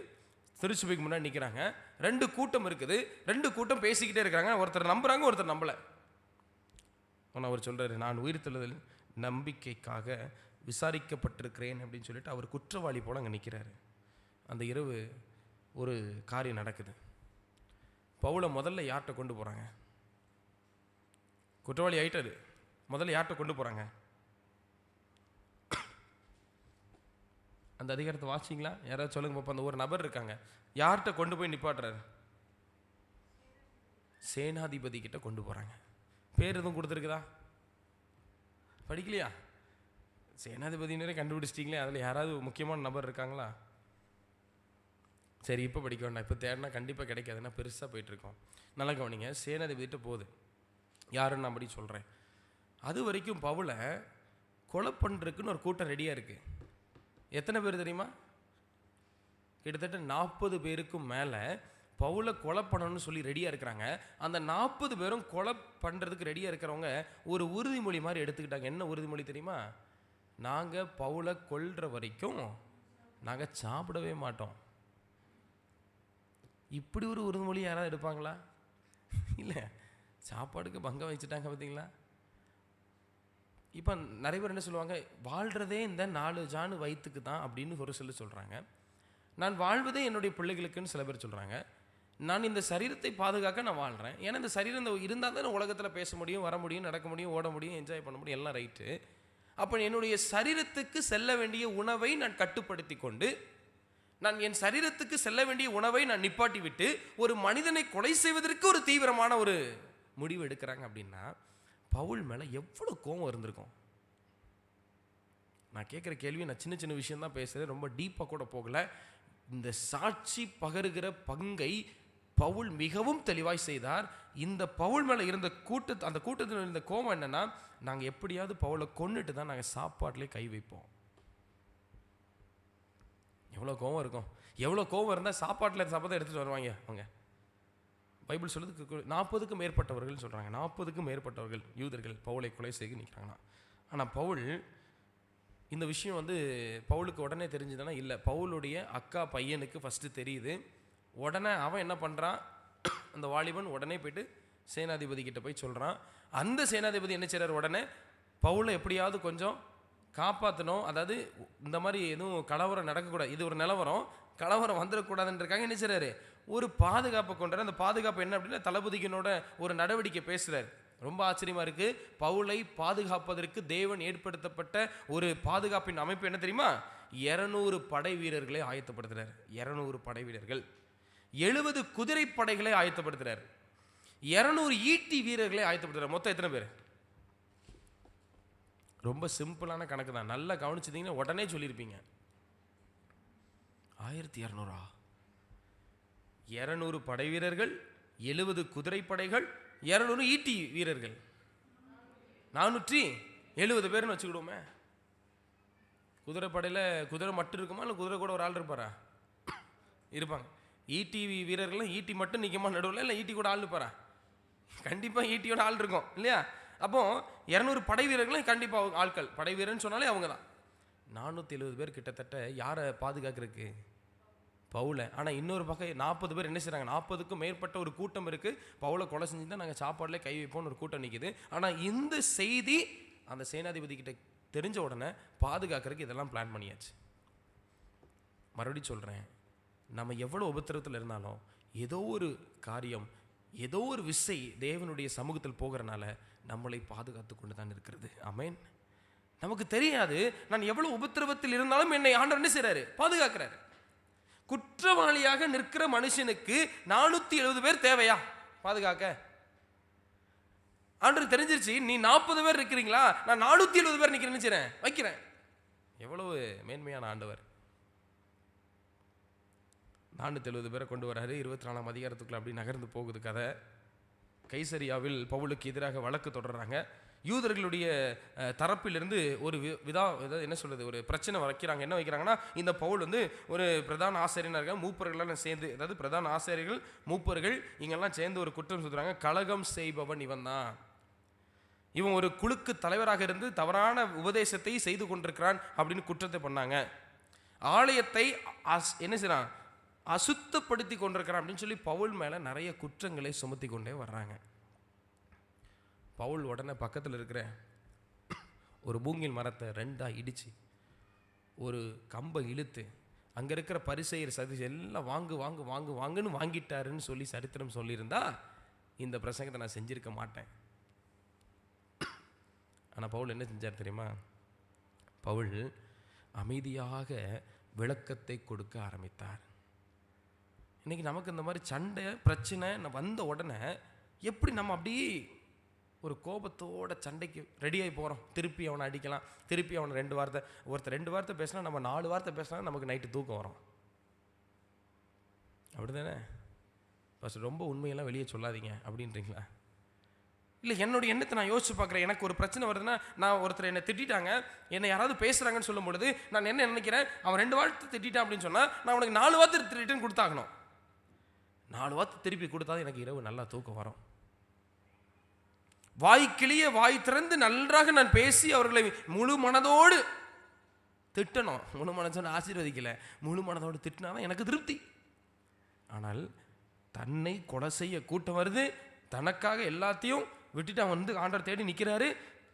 திருச்சபைக்கு முன்னாடி நிற்கிறாங்க. 2 கூட்டம் இருக்குது. 2 கூட்டம் பேசிக்கிட்டே இருக்காங்க. ஒருத்தர் நம்புறாங்க, ஒருத்தர் நம்பலை. ஆனால் அவர் சொல்கிறாரு, நான் உயிர்த்தெழுதல் நம்பிக்கைக்காக விசாரிக்கப்பட்டிருக்கிறேன் அப்படின்னு சொல்லிட்டு அவர் குற்றவாளி போல் அங்கே நிற்கிறாரு. அந்த இரவு ஒரு காரியம் நடக்குது. பவுலை முதல்ல யார்கிட்ட கொண்டு போகிறாங்க? குற்றவாளி ஆயிட்டாரு, முதல்ல யார்கிட்ட கொண்டு போகிறாங்க? அந்த அதிகாரத்தை வாசிங்களா? யாராவது சொல்லுங்க பாப்பா. அந்த ஒரு நபர் இருக்காங்க, யார்கிட்ட கொண்டு போய் நிப்பாட்டுறாரு? சேனாதிபதி கிட்ட கொண்டு போகிறாங்க. பேர் எதுவும் கொடுத்துருக்குதா? படிக்கலையா? சேனாதிபதினரே கண்டுபிடிச்சிட்டிங்களே, அதில் யாராவது முக்கியமான நபர் இருக்காங்களா? சரி, இப்போ படிக்க வேண்டாம், இப்போ தேடினா கண்டிப்பாக கிடைக்காதுன்னா பெருசாக போயிட்டுருக்கோம். நல்லா கவனிங்க. சேனாதிபதிகிட்ட போகுது. யாருன்னு நான் படி சொல்கிறேன். அது வரைக்கும் பவுலை கொலை பண்ணுறதுக்குன்னு ஒரு கூட்டம் ரெடியாக இருக்குது. எத்தனை பேர் தெரியுமா? கிட்டத்தட்ட 40 பேருக்கும் மேலே பவுலை கொலை பண்ணணும்னு சொல்லி ரெடியாக இருக்கிறாங்க. அந்த 40 பேரும் கொலை பண்ணுறதுக்கு ரெடியாக இருக்கிறவங்க ஒரு உறுதிமொழி மாதிரி எடுத்துக்கிட்டாங்க. என்ன உறுதிமொழி தெரியுமா? நாங்கள் பவுலை கொல்ற வரைக்கும் நாங்கள் சாப்பிடவே மாட்டோம். இப்படி ஒரு உறுதிமொழி யாராவது எடுப்பாங்களா? இல்லை, சாப்பாடுக்கு பங்கம் வச்சுட்டாங்க பார்த்தீங்களா? இப்போ நிறைய பேர் என்ன சொல்லுவாங்க, வாழ்கிறதே இந்த 4 ஜானு வயிற்றுக்கு தான் அப்படின்னு ஒரு சிலர் சொல்கிறாங்க. நான் வாழ்வதே என்னுடைய பிள்ளைகளுக்குன்னு சில பேர் சொல்கிறாங்க. நான் இந்த சரீரத்தை பாதுகாக்க நான் வாழ்கிறேன். ஏன்னா இந்த சரீரம் இருந்தால் தான் உலகத்தில் பேச முடியும், வர முடியும், நடக்க முடியும், ஓட முடியும், என்ஜாய் பண்ண முடியும், எல்லாம் ரைட்டு. அப்போ என்னுடைய சரீரத்துக்கு செல்ல வேண்டிய உணவை நான் கட்டுப்படுத்தி கொண்டு, நான் என் சரீரத்துக்கு செல்ல வேண்டிய உணவை நான் நிப்பாட்டி விட்டு ஒரு மனிதனை கொலை செய்வதற்கு ஒரு தீவிரமான ஒரு முடிவு எடுக்கிறாங்க அப்படின்னா பவுல் மேலே எவ்வளோ கோபம் இருந்திருக்கும். நான் கேட்குற கேள்வி, நான் சின்ன சின்ன விஷயம் தான் பேசுகிறேன், ரொம்ப டீப்பாக கூட போகலை. இந்த சாட்சி பகருகிற பங்கை பவுல் மிகவும் தெளிவாய் செய்தார். இந்த பவுல் மேலே இருந்த அந்த கூட்டத்தில் இருந்த கோபம் என்னன்னா, நாங்கள் எப்படியாவது பவுலை கொன்னுட்டு தான் நாங்கள் சாப்பாட்டிலே கை வைப்போம். எவ்வளோ கோபம் இருக்கும். எவ்வளோ கோபம் இருந்தால் சாப்பாட்டில் சாப்பாடு எடுத்துகிட்டு வருவாங்க அவங்க. பைபிள் சொல்லுது 40க்கும் மேற்பட்டவர்கள் சொல்கிறாங்க. 40க்கும் மேற்பட்டவர்கள் யூதர்கள் பவுலை கொலை செய்து நிற்கிறாங்கன்னா. ஆனால் பவுல் இந்த விஷயம் பவுலுக்கு உடனே தெரிஞ்சுதானே? இல்லை, பவுலுடைய அக்கா பையனுக்கு ஃபஸ்ட்டு தெரியுது. உடனே அவன் என்ன பண்ணுறான், அந்த வாலிபன் உடனே போய்ட்டு சேனாதிபதி கிட்ட போய் சொல்கிறான். அந்த சேனாதிபதி என்ன செய்கிறார், உடனே பவுலை எப்படியாவது கொஞ்சம் காப்பாற்றணும், அதாவது இந்த மாதிரி எதுவும் கலவரம் நடக்கக்கூடாது, இது ஒரு நிலவரம், கலவரம் வந்துடக்கூடாதுன்றக்காக என்ன செய்கிறாரு, ஒரு பாதுகாப்பை கொண்டாரு. அந்த பாதுகாப்பு என்ன அப்படின்னா தளபதியினோட ஒரு நடவடிக்கை பேசுகிறார். ரொம்ப ஆச்சரியமாக இருக்குது. பவுலை பாதுகாப்பதற்கு தேவன் ஏற்படுத்தப்பட்ட ஒரு பாதுகாப்பின் அமைப்பு என்ன தெரியுமா? 200 படை வீரர்களை ஆயத்தப்படுத்துகிறார். 200 படை வீரர்கள், 70 குதிரை படைகளை ஆயத்தப்படுத்துகிறார், 200 ஈட்டி வீரர்களை ஆயத்தப்படுத்துகிறார். மொத்தம் எத்தனை பேர்? ரொம்ப சிம்பிளான கணக்கு தான், நல்லா கவனிச்சிட்டிங்கன்னா உடனே சொல்லியிருப்பீங்க. 1200. 200 படை வீரர்கள், 70 குதிரை படைகள், 200 ஈட்டி வீரர்கள், 470 பேர்னு வச்சுக்கிடுவோமே. குதிரை படையில் குதிரை மட்டும் இருக்குமா, இல்லை குதிரை கூட ஒரு ஆள் இருப்பாரா? இருப்பாங்க. ஈட்டி வீரர்கள்லாம் ஈட்டி மட்டும் நிற்குமா நடுவில், இல்லை ஈட்டி கூட ஆள் இருப்பாரா? கண்டிப்பாக ஈட்டியோட ஆள் இருக்கும் இல்லையா? அப்போ 200 படை வீரர்களும் கண்டிப்பாக ஆட்கள். படை வீரர்னு சொன்னாலே அவங்க தான். 470 பேர் கிட்டத்தட்ட யாரை பாதுகாக்கிறதுக்கு? பவுலை. ஆனால் இன்னொரு பக்கம் 40 பேர் என்ன செய்கிறாங்க, 40க்கும் மேற்பட்ட ஒரு கூட்டம் இருக்குது. பவுலை கொலை செஞ்சு தான் நாங்கள் சாப்பாடுலேயே கை வைப்போம்னு ஒரு கூட்டம் நிற்கிது. ஆனால் இந்த செய்தி அந்த சேனாதிபதி கிட்ட தெரிஞ்ச உடனே பாதுகாக்கிறதுக்கு இதெல்லாம் பிளான் பண்ணியாச்சு. மறுபடியும் சொல்கிறேன், நம்ம எவ்வளோ உபத்திரத்தில் இருந்தாலும் ஏதோ ஒரு காரியம், ஏதோ ஒரு விசை தேவனுடைய சமூகத்தில் போகிறனால நம்மளை பாதுகாத்து கொண்டு தான் இருக்கிறது. ஆமென். நமக்கு தெரியாது, நான் எவ்வளவு உபத்திரவத்தில் இருந்தாலும் என்னை ஆண்டவர் என்ன செய்றாரு, பாதுகாக்கிறாரு. குற்றவாளியாக நிற்கிற மனுஷனுக்கு 470 பேர் தேவையா பாதுகாக்க? ஆண்டவர் தெரிஞ்சிருச்சு, நீ 40 பேர் இருக்கிறீங்களா, நான் 470 பேர் நிற்கிறேன்னு வைக்கிறேன். எவ்வளவு மேன்மையான ஆண்டவர். 470 பேரை கொண்டு வராரு. 24ஆம் அதிகாரத்துக்குள்ள அப்படி நகர்ந்து போகுது கதை. கைசரியாவில் பவுலுக்கு எதிராக வழக்கு தொடர்றாங்க. யூதர்களுடைய தரப்பிலிருந்து ஒரு என்ன சொல்றது, ஒரு பிரச்சனை வைக்கிறாங்க. என்ன வைக்கிறாங்கன்னா, இந்த பவுல் ஒரு பிரதான ஆசிரியராக மூப்பர்களெல்லாம் சேர்ந்து, அதாவது பிரதான ஆசிரியர்கள் மூப்பர்கள் இங்கெல்லாம் சேர்ந்து ஒரு குற்றம் சொல்றாங்க. கலகம் செய்பவன் இவன் தான், இவன் ஒரு குழுக்கு தலைவராக இருந்து தவறான உபதேசத்தை செய்து கொண்டிருக்கிறான் அப்படின்னு குற்றத்தை பண்ணாங்க. ஆலயத்தை என்ன செய்யறான், அசுத்தப்படுத்தி கொண்டிருக்கிறான் அப்படின்னு சொல்லி பவுல் மேலே நிறைய குற்றங்களை சுமத்தி கொண்டே வர்றாங்க. பவுல் உடனே பக்கத்தில் இருக்கிற ஒரு மூங்கில் மரத்தை 2 இடித்து ஒரு கம்பை இழுத்து அங்கே இருக்கிற பரிசேயர் சதுசேயர் எல்லாம் வாங்கு வாங்கு வாங்கு வாங்குன்னு வாங்கிட்டாருன்னு சொல்லி சரித்திரம் சொல்லியிருந்தா இந்த பிரசங்கத்தை நான் செஞ்சிருக்க மாட்டேன். ஆனால் பவுல் என்ன செஞ்சார் தெரியுமா? பவுல் அமைதியாக விளக்கத்தை கொடுக்க ஆரம்பித்தார். இன்னைக்கு நமக்கு இந்த மாதிரி சண்டை பிரச்சனை வந்த உடனே எப்படி நம்ம அப்படியே ஒரு கோபத்தோட சண்டைக்கு ரெடியாகி போகிறோம். திருப்பி அவனை அடிக்கலாம், திருப்பி அவனை 2 வார்த்தை, ஒருத்தர் 2 வார்த்தை பேசினா நம்ம 4 வார்த்தை பேசினா நமக்கு நைட்டு தூக்கம் வரும். அப்படி தானே? ஃபஸ்ட் ரொம்ப உண்மையெல்லாம் வெளியே சொல்லாதீங்க அப்படின்றீங்களா? இல்லை, என்னுடைய எண்ணத்தை நான் யோசிச்சு பார்க்குறேன். எனக்கு ஒரு பிரச்சனை வருதுன்னா, நான் ஒருத்தர் என்னை திட்டாங்க, என்னை யாராவது பேசுகிறாங்கன்னு சொல்லும் பொழுது நான் என்ன நினைக்கிறேன், அவன் 2 வார்த்தை திட்டான் அப்படின்னு சொன்னால் நான் உனக்கு 4 வார்த்தை ரிட்டர்ன் கொடுத்தாகணும். 4 வார்த்தை திருப்பி கொடுத்தா எனக்கு இரவு நல்லா தூக்கம் வரும். வாய்க்கிளிய வாய் திறந்து நன்றாக நான் பேசி அவர்களை முழு மனதோடு திட்டணும். முழு மனதோடு ஆசீர்வதிக்கல, முழு மனதோடு திட்டினாதான் எனக்கு திருப்தி. ஆனால் தன்னை கொலை செய்ய கூட்டம் வருது, தனக்காக எல்லாத்தையும் விட்டுட்டு அவன் வந்து ஆண்டவர் தேடி நிற்கிறாரு.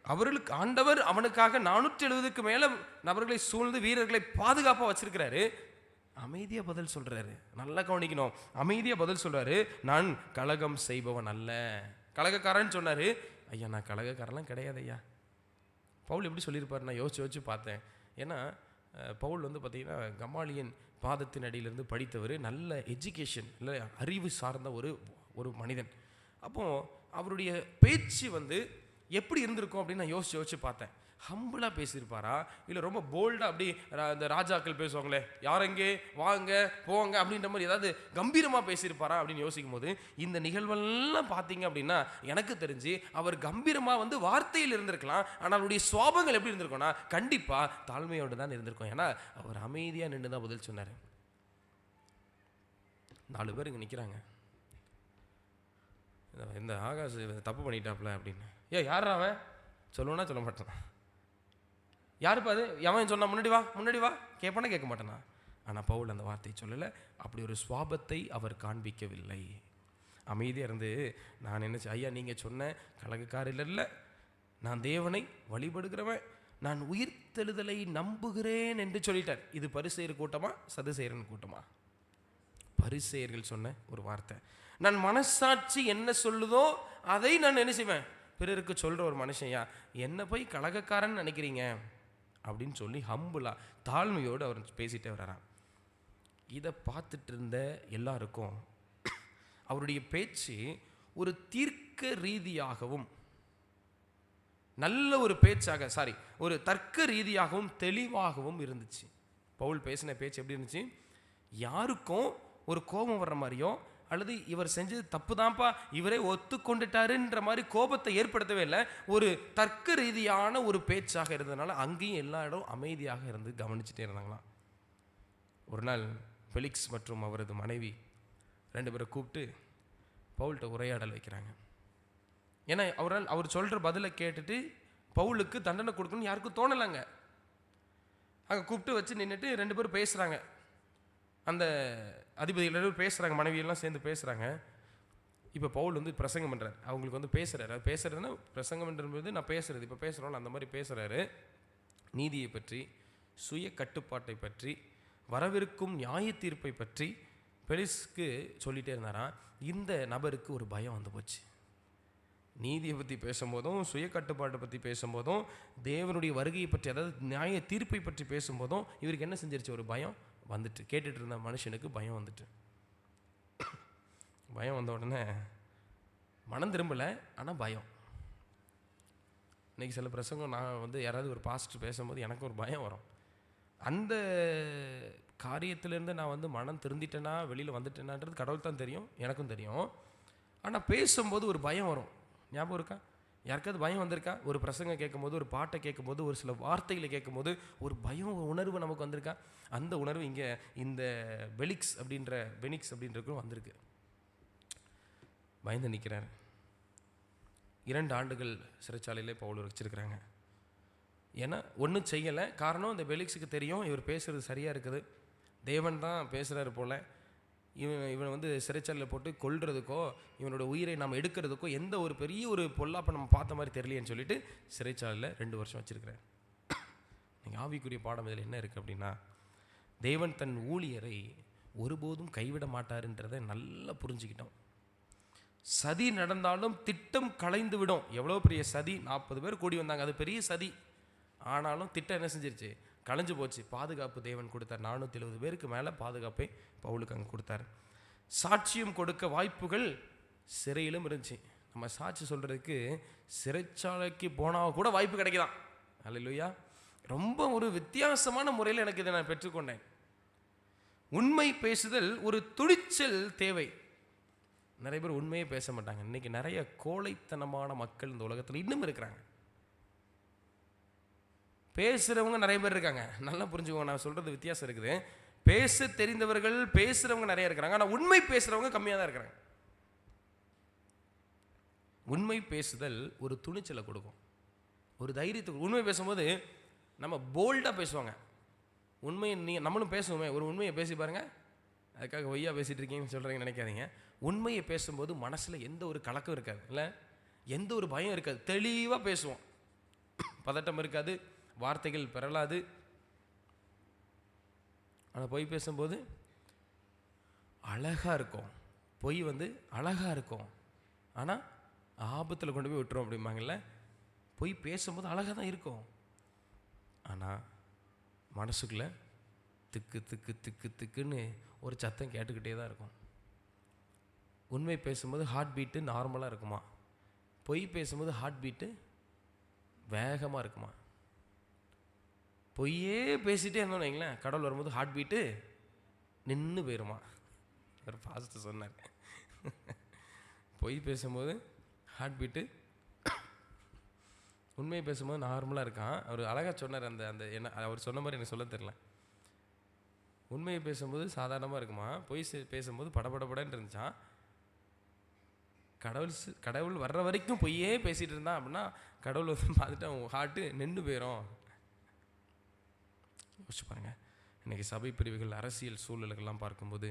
அவர்களுக்கு ஆண்டவர் அவனுக்காக 470க்கு மேலே நபர்களை சூழ்ந்து வீரர்களை பாதுகாப்பாக வச்சிருக்கிறாரு. அமைதியாக பதில் சொல்கிறாரு. நல்லா கவனிக்கணும். அமைதியாக பதில் சொல்கிறாரு. நான் கலகம் செய்பவன் அல்ல. கலகக்காரன்னு சொன்னார். ஐயா, நான் கலகக்காரெல்லாம் கிடையாது ஐயா. பவுல் எப்படி சொல்லியிருப்பார்? நான் யோசிச்சு பார்த்தேன். ஏன்னா பவுல் வந்து பார்த்திங்கன்னா கமாலியன் பாதத்தின் அடியிலிருந்து படித்தவர், நல்ல எஜுகேஷன், இல்லை அறிவு சார்ந்த ஒரு மனிதன். அப்போது அவருடைய பேச்சு வந்து எப்படி இருந்திருக்கும் அப்படின்னு நான் யோசிச்சு பார்த்தேன். ஹம்பிளாக பேசியிருப்பாரா, இல்லை ரொம்ப போல்டாக அப்படி இந்த ராஜாக்கள் பேசுவாங்களே, யாரெங்கே வாங்க போங்க அப்படின்ற மாதிரி ஏதாவது கம்பீரமாக பேசியிருப்பாரா அப்படின்னு யோசிக்கும் போது இந்த நிகழ்வெல்லாம் பார்த்தீங்க அப்படின்னா எனக்கு தெரிஞ்சு அவர் கம்பீரமாக வந்து வார்த்தையில் இருந்திருக்கலாம். ஆனால் அவருடைய சுவாபங்கள் எப்படி இருந்திருக்கும்னா கண்டிப்பாக தாழ்மையோடு தான் இருந்திருக்கும். ஏன்னா அவர் அமைதியாக நின்று தான் பதில் சொன்னார். 4 பேர் இங்கே நிற்கிறாங்க. இந்த ஆகாஷ் தப்பு பண்ணிட்டாப்ல அப்படின்னு. யார் அவன் சொல்லுவேன்னா சொல்ல மாட்டான். யாருப்பா அது? எவன் சொன்னா முன்னாடி வா கேட்பானா கேட்க மாட்டானா? ஆனால் பவுல் அந்த வார்த்தையை சொல்லலை. அப்படி ஒரு சுவாபத்தை அவர் காண்பிக்கவில்லை. அமைதியாக இருந்து நான் நினைச்சேன், ஐயா நீங்கள் சொன்ன கலகக்காரில் இல்லை, நான் தேவனை வழிபடுகிறவன், நான் உயிர்த்தெழுதலை நம்புகிறேன் என்று சொல்லிட்டார். இது பரிசேயர் கூட்டமா சதுசேயரின் கூட்டமா? பரிசேயர்கள் சொன்ன ஒரு வார்த்தை. நான் மனசாட்சி என்ன சொல்லுதோ அதை நான் என்ன செய்வேன், பிறருக்கு சொல்கிற ஒரு மனுஷன்யா, என்ன போய் கலகக்காரன்னு நினைக்கிறீங்க அப்படின்னு சொல்லி ஹம்புலா தாழ்மையோடு அவர் பேசிட்டே வர்றாராம். இதை பார்த்துட்டு இருந்த எல்லாருக்கும் அவருடைய பேச்சு ஒரு தீர்க்க ரீதியாகவும் நல்ல ஒரு பேச்சாக, ஒரு தர்க்க ரீதியாகவும் தெளிவாகவும் இருந்துச்சு. பவுல் பேசின பேச்சு எப்படி இருந்துச்சு? யாருக்கும் ஒரு கோபம் வர்ற மாதிரியோ அல்லது இவர் செஞ்சது தப்பு தான்ப்பா இவரே ஒத்துக்கொண்டுட்டாருன்ற மாதிரி கோபத்தை ஏற்படுத்தவே இல்லை. ஒரு தர்க்க ரீதியான ஒரு பேச்சாக இருந்ததுனால அங்கேயும் எல்லா இடம் அமைதியாக இருந்து கவனிச்சுட்டே இருந்தாங்களாம். ஒரு நாள் ஃபெலிக்ஸ் மற்றும் அவரது மனைவி 2 பேரை கூப்பிட்டு பவுல்கிட்ட உரையாடல் வைக்கிறாங்க. ஏன்னா அவர் சொல்கிற பதிலை கேட்டுட்டு பவுலுக்கு தண்டனை கொடுக்கணும்னு யாருக்கும் தோணலைங்க. அங்கே கூப்பிட்டு வச்சு நின்றுட்டு 2 பேரும் பேசுகிறாங்க. அந்த அதிபதிகள் பேசுகிறாங்க, மனைவியெல்லாம் சேர்ந்து பேசுகிறாங்க. இப்போ பவுல் வந்து பிரசங்கம் பண்ணுறாரு, அவங்களுக்கு வந்து பேசுறதுன்னா பிரசங்கம் பண்ணுறது நான் பேசுகிறது, இப்போ பேசுகிறோம்ல அந்த மாதிரி பேசுகிறாரு. நீதியை பற்றி, சுய கட்டுப்பாட்டை பற்றி, வரவிருக்கும் நியாய தீர்ப்பை பற்றி பெலிஸ்க்கு சொல்லிகிட்டே இருந்தாராம். இந்த நபருக்கு ஒரு பயம் வந்து போச்சு. நீதியை பற்றி பேசும்போதும், சுய கட்டுப்பாட்டை பற்றி பேசும்போதும், தேவனுடைய வருகையை பற்றி, அதாவது நியாய தீர்ப்பை பற்றி பேசும்போதும் இவருக்கு என்ன செஞ்சிருச்சு, ஒரு பயம் வந்துட்டு. கேட்டுட்டு இருந்த மனுஷனுக்கு பயம் வந்துட்டு. பயம் வந்த உடனே மனம் திரும்பலை, ஆனால் பயம். இன்றைக்கி சில பிரசங்கம் நான் வந்து யாராவது ஒரு பாஸ்டர் பேசும்போது எனக்கு ஒரு பயம் வரும். அந்த காரியத்திலேருந்து நான் வந்து மனம் திருந்திட்டேனா வெளியில் வந்துட்டேனான்றது கடவுள் தான் தெரியும், எனக்கும் தெரியும். ஆனால் பேசும்போது ஒரு பயம் வரும். ஞாபகம் இருக்கா? யாருக்காவது பயம் வந்திருக்கா? ஒரு பிரசங்கம் கேட்கும்போது, ஒரு பாட்டை கேட்கும்போது, ஒரு சில வார்த்தைகளை கேட்கும்போது ஒரு பயம், ஒரு உணர்வு நமக்கு வந்திருக்கா? அந்த உணர்வு இங்கே இந்த பெனிக்ஸ் அப்படின்றக்கும் வந்திருக்கு. பயந்து நிற்கிறார். 2 ஆண்டுகள் சிறைச்சாலையிலே பவுல் வச்சிருக்கிறாங்க. ஏன்னா ஒன்றும் செய்யலை. காரணம் இந்த பெலிக்ஸுக்கு தெரியும் இவர் பேசுகிறது சரியாக இருக்குது, தேவன் தான் பேசுகிறாரு போல், இவனை வந்து சிறைச்சாலையில் போட்டு கொல்றதுக்கோ இவனோட உயிரை நம்ம எடுக்கிறதுக்கோ எந்த ஒரு பெரிய ஒரு பொல்லாப்பை நம்ம பார்த்த மாதிரி தெரியலையேன்னு சொல்லிட்டு சிறைச்சாலையில் 2 வருஷம் வச்சுருக்கிறேன். நீங்கள் ஆவிக்குரிய பாடம் இதில் என்ன இருக்குது அப்படின்னா, தேவன் தன் ஊழியரை ஒருபோதும் கைவிட மாட்டாருன்றதை நல்லா புரிஞ்சுக்கிட்டோம். சதி நடந்தாலும் திட்டம் கலைந்து விடும். எவ்வளோ பெரிய சதி, 40 பேர் கூடி வந்தாங்க, அது பெரிய சதி. ஆனாலும் திட்டம் என்ன செஞ்சிருச்சு, கலைஞ்சு போச்சு. பாதுகாப்பு தேவன் கொடுத்தார். 470 பேருக்கு மேலே பாதுகாப்பை பவுலுக்கு அங்கே கொடுத்தார். சாட்சியம் கொடுக்க வாய்ப்புகள் சிறையிலும் இருந்துச்சு. நம்ம சாட்சி சொல்கிறதுக்கு சிறைச்சாலைக்கு போனால் கூட வாய்ப்பு கிடைக்குதான். அல்லேலூயா. ரொம்ப ஒரு வித்தியாசமான முறையில் எனக்கு இதை நான் பெற்றுக்கொண்டேன். உண்மை பேசுதல் ஒரு துணிச்சல் தேவை. நிறைய பேர் உண்மையே பேச மாட்டாங்க. இன்றைக்கி நிறைய கோழைத்தனமான மக்கள் இந்த உலகத்தில் இன்னும் இருக்கிறாங்க. பேசுகிறவங்க நிறைய பேர் இருக்காங்க. நல்லா புரிஞ்சுக்கோங்க, நான் சொல்கிறது வித்தியாசம் இருக்குது. பேச தெரிந்தவர்கள் பேசுகிறவங்க நிறைய இருக்கிறாங்க, ஆனால் உண்மை பேசுகிறவங்க கம்மியாக தான் இருக்கிறாங்க. உண்மை பேசுதல் ஒரு துணிச்சலை கொடுக்கும், ஒரு தைரியத்துக்கு. உண்மை பேசும்போது நம்ம போல்டாக பேசுவாங்க. உண்மையை நம்மளும் பேசுவோமே, ஒரு உண்மையை பேசி பாருங்கள். அதுக்காக ஒய்யா பேசிகிட்டு இருக்கீங்கன்னு சொல்கிறீங்கன்னு நினைக்காதீங்க. உண்மையை பேசும்போது மனசில் எந்த ஒரு கலக்கம் இருக்காது, இல்லை எந்த ஒரு பயம் இருக்காது. தெளிவாக பேசுவோம், பதட்டம் இருக்காது, வார்த்தைகள் பெறலாது. ஆனால் பொய் பேசும்போது அழகாக இருக்கும். பொய் வந்து அழகாக இருக்கும், ஆனால் ஆபத்தில் கொண்டு போய் விட்டுரும் அப்படிம்பாங்கள்ல. பொய் பேசும்போது அழகாக தான் இருக்கும், ஆனால் மனசுக்குள்ளே திக்கு திக்கு திக்கு திக்குன்னு ஒரு சத்தம் கேட்டுக்கிட்டே தான் இருக்கும். உண்மை பேசும்போது ஹார்ட் பீட்டு நார்மலாக இருக்குமா, பொய் பேசும்போது ஹார்ட் பீட்டு வேகமாக இருக்குமா. பொய்யே பேசிகிட்டே இருந்தோன்னு வைங்களேன், கடவுள் வரும்போது ஹார்ட் பீட்டு நின்று போயிடுமா. ஒரு பாஸ்டர் சொன்னார், பொய் பேசும்போது ஹார்ட் பீட்டு, உண்மையை பேசும்போது நார்மலாக இருக்கான். அவர் அழகாக சொன்னார். அந்த அந்த என்ன அவர் சொன்ன மாதிரி எனக்கு சொல்ல தெரியல. உண்மையை பேசும்போது சாதாரணமாக இருக்குமா, பொய் பேசும்போது படபடபடன்னு இருந்துச்சான். கடவுள் வர்ற வரைக்கும் பொய்யே பேசிகிட்டு இருந்தான் அப்படின்னா கடவுள் வந்து பார்த்துட்டு அவன் ஹார்ட்டு நின்று போயிடும். யோசிச்சு பாருங்கள். இன்றைக்கி சபை பிரிவுகள், அரசியல் சூழல்கள்லாம் பார்க்கும்போது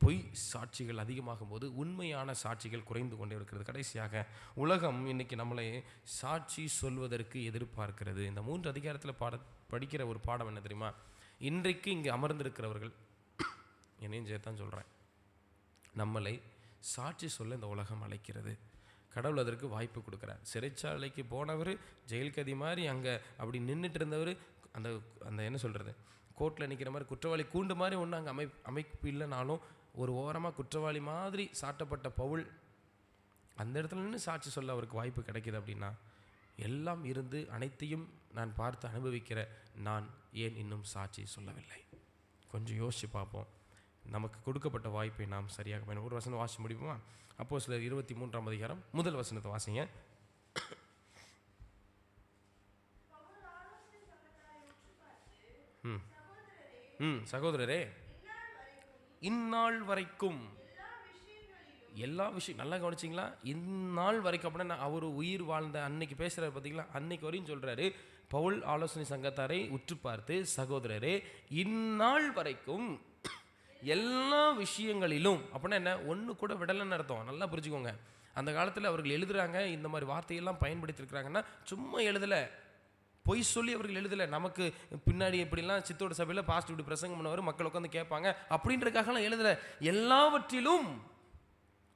பொய் சாட்சிகள் அதிகமாகும் போது உண்மையான சாட்சிகள் குறைந்து கொண்டே இருக்கிறது. கடைசியாக உலகம் இன்றைக்கி நம்மளை சாட்சி சொல்வதற்கு எதிர்பார்க்கிறது. இந்த 3 அதிகாரத்தில் படிக்கிற ஒரு பாடம் என்ன தெரியுமா? இன்றைக்கு இங்கே அமர்ந்திருக்கிறவர்கள், என்னையும் சேர்த்தான் சொல்கிறேன், நம்மளை சாட்சி சொல்ல இந்த உலகம் அழைக்கிறது. கடவுள் அதற்கு வாய்ப்பு கொடுக்குறார். சிறைச்சாலைக்கு போனவர், ஜெயில் கதி மாதிரி அங்கே அப்படி நின்றுட்டு இருந்தவர், அந்த அந்த என்ன சொல்கிறது, கோர்ட்டில் நிற்கிற மாதிரி குற்றவாளி கூண்டு மாதிரி ஒன்று அங்கே அமைப்பு இல்லைனாலும் ஒரு ஓரமாக குற்றவாளி மாதிரி சாட்டப்பட்ட பவுல் அந்த இடத்துல நின்று சாட்சி சொல்ல அவருக்கு வாய்ப்பு கிடைக்கிது. அப்படின்னா எல்லாம் இருந்து அனைத்தையும் நான் பார்த்து அனுபவிக்கிற நான் ஏன் இன்னும் சாட்சி சொல்லவில்லை? கொஞ்சம் யோசித்து பார்ப்போம். நமக்கு கொடுக்கப்பட்ட வாய்ப்பை நாம் சரியாக பயன்படுத்த. ஒரு வசனம் வாசி முடிப்போமா? அப்போஸ்தலர் 23ஆம் அதிகாரம் முதல் வசனத்தை வாசிங்க. சகோதரரே, இந்நாள் வரைக்கும் எல்லா விஷயம் நல்லா கவனிச்சிங்களா? இந்நாள் வரைக்கும் அப்படின்னா அவர் உயிர் வாழ்ந்த அன்னைக்கு பேசுகிறார் பார்த்தீங்களா, அன்னைக்கு வரையும் சொல்கிறாரு. பவுல் ஆலோசனை சங்கத்தாரை உற்று பார்த்து, சகோதரரே இந்நாள் வரைக்கும் எல்லா விஷயங்களிலும், அப்படின்னா என்ன, ஒன்று கூட விடலைன்னு அர்த்தம். நல்லா புரிஞ்சுக்கோங்க. அந்த காலத்தில் அவர்கள் எழுதுகிறாங்க, இந்த மாதிரி வார்த்தையெல்லாம் பயன்படுத்தியிருக்கிறாங்கன்னா சும்மா எழுதலை, பொய் சொல்லி அவர்கள் எழுதலை. நமக்கு பின்னாடி எப்படிலாம் சித்தோட சபையில் பாஸ்ட் இப்படி பிரசங்கம் பண்ணவர் மக்கள் உட்காந்து கேட்பாங்க அப்படின்றதுக்காகலாம் எழுதலை. எல்லாவற்றிலும்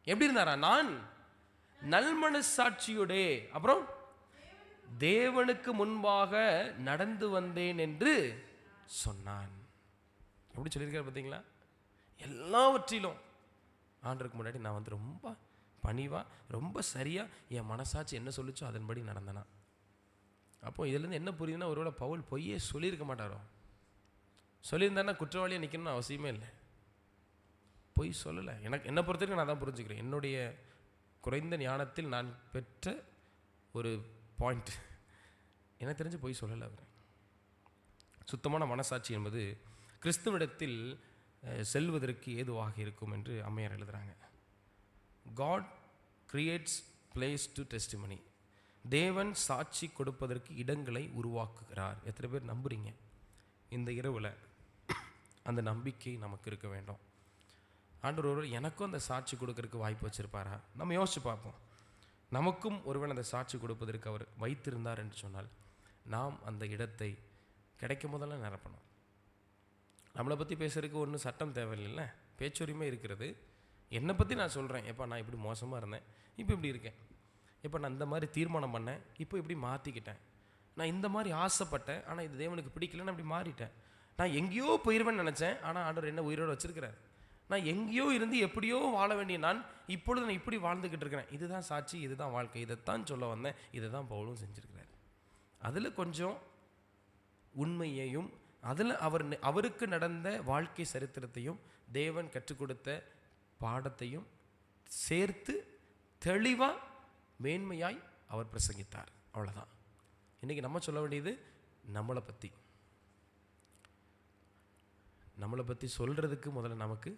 எப்படி இருந்தாரா? நான் நல்மனசாட்சியோடே அப்புறம் தேவனுக்கு முன்பாக நடந்து வந்தேன் என்று சொன்னான். எப்படி சொல்லியிருக்காரு பார்த்தீங்களா? எல்லாவற்றிலும் ஆண்டருக்கு முன்னாடி நான் வந்து ரொம்ப பணிவாக, ரொம்ப சரியாக என் மனசாட்சி என்ன சொல்லிச்சோ அதன்படி நடந்தேனா. அப்போது இதிலேருந்து என்ன புரியுதுன்னா, ஒருவேளை பவுல் பொய்யே சொல்லியிருக்க மாட்டாரோ? சொல்லியிருந்தாருன்னா குற்றவாளியாக நிற்கணும்னு அவசியமே இல்லை. பொய் சொல்லலை. எனக்கு என்னை பொறுத்த வரைக்கும் நான் தான் புரிஞ்சுக்கிறேன். என்னுடைய குறைந்த ஞானத்தில் நான் பெற்ற ஒரு பாயிண்ட், எனக்கு தெரிஞ்சு பொய் சொல்லலை அவர். சுத்தமான மனசாட்சி என்பது கிறிஸ்துவிடத்தில் செல்வதற்கு ஏதுவாக இருக்கும் என்று அம்மையார் எழுதுகிறாங்க. God creates place to testimony. தேவன் சாட்சி கொடுப்பதற்கு இடங்களை உருவாக்குகிறார். எத்தனை பேர் நம்புறீங்க? இந்த இரவில் அந்த நம்பிக்கை நமக்கு இருக்க வேண்டும். ஆண்டவர் ஒருவர் எனக்கும் அந்த சாட்சி கொடுக்கறதுக்கு வாய்ப்பு வச்சுருப்பாரா? நம்ம யோசிச்சு பார்ப்போம். நமக்கும் ஒருவன் அந்த சாட்சி கொடுப்பதற்கு அவர் வைத்திருந்தார் என்று சொன்னால் நாம் அந்த இடத்தை கிடைக்கும் போதெல்லாம் நிரப்பணும். நம்மளை பற்றி பேசுறதுக்கு ஒன்றும் சட்டம் தேவையில்லை, பேச்சுரிமை இருக்கிறது. என்னை பற்றி நான் சொல்கிறேன், எப்போ நான் இப்படி மோசமாக இருந்தேன், இப்போ இப்படி இருக்கேன். இப்போ நான் இந்த மாதிரி தீர்மானம் பண்ணேன், இப்போ இப்படி மாற்றிக்கிட்டேன். நான் இந்த மாதிரி ஆசைப்பட்டேன், ஆனால் இது தேவனுக்கு பிடிக்கலன்னு அப்படி மாறிட்டேன். நான் எங்கேயோ போயிடுவேன்னு நினச்சேன், ஆனால் ஆண்டவர் என்ன உயிரோடு வச்சிருக்கிறார். நான் எங்கேயோ இருந்து எப்படியோ வாழ வேண்டிய நான் இப்பொழுது நான் இப்படி வாழ்ந்துக்கிட்டு இருக்கிறேன். இதுதான் சாட்சி, இதுதான் வாழ்க்கை, இதைத்தான் சொல்ல வந்தேன், இதை தான் பவுலும் செஞ்சுருக்கிறார். அதில் கொஞ்சம் உண்மையையும் அதில் அவருக்கு நடந்த வாழ்க்கை சரித்திரத்தையும் தேவன் கற்றுக் கொடுத்த பாடத்தையும் சேர்த்து தெளிவாக மேன்மையாய் அவர் பிரசங்கித்தார். அவ்வளோதான். இன்றைக்கி நம்ம சொல்ல வேண்டியது நம்மளை பற்றி சொல்கிறதுக்கு முதல்ல நமக்கு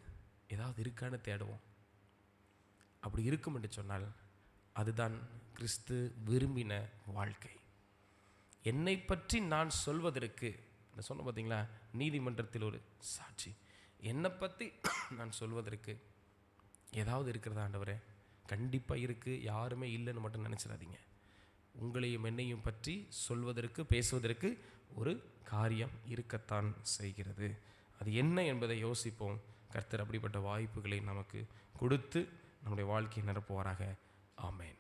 ஏதாவது இருக்கான்னு தேடுவோம். அப்படி இருக்கும் என்று சொன்னால் அதுதான் கிறிஸ்து விரும்பின வாழ்க்கை. என்னை பற்றி நான் சொல்வதற்கு, நான் சொன்ன பார்த்தீங்களா, நீதிமன்றத்தில் ஒரு சாட்சி, என்னை பற்றி நான் சொல்வதற்கு ஏதாவது இருக்கிறதா ஆண்டவரே? கண்டிப்பாக இருக்குது, யாருமே இல்லைன்னு மட்டும் நினச்சிடாதீங்க. உங்களையும் என்னையும் பற்றி சொல்வதற்கு, பேசுவதற்கு ஒரு காரியம் இருக்கத்தான் செய்கிறது. அது என்ன என்பதை யோசிப்போம். கர்த்தர் அப்படிப்பட்ட வாய்ப்புகளை நமக்கு கொடுத்து நம்முடைய வாழ்க்கையை நிரப்புவாராக. ஆமேன்.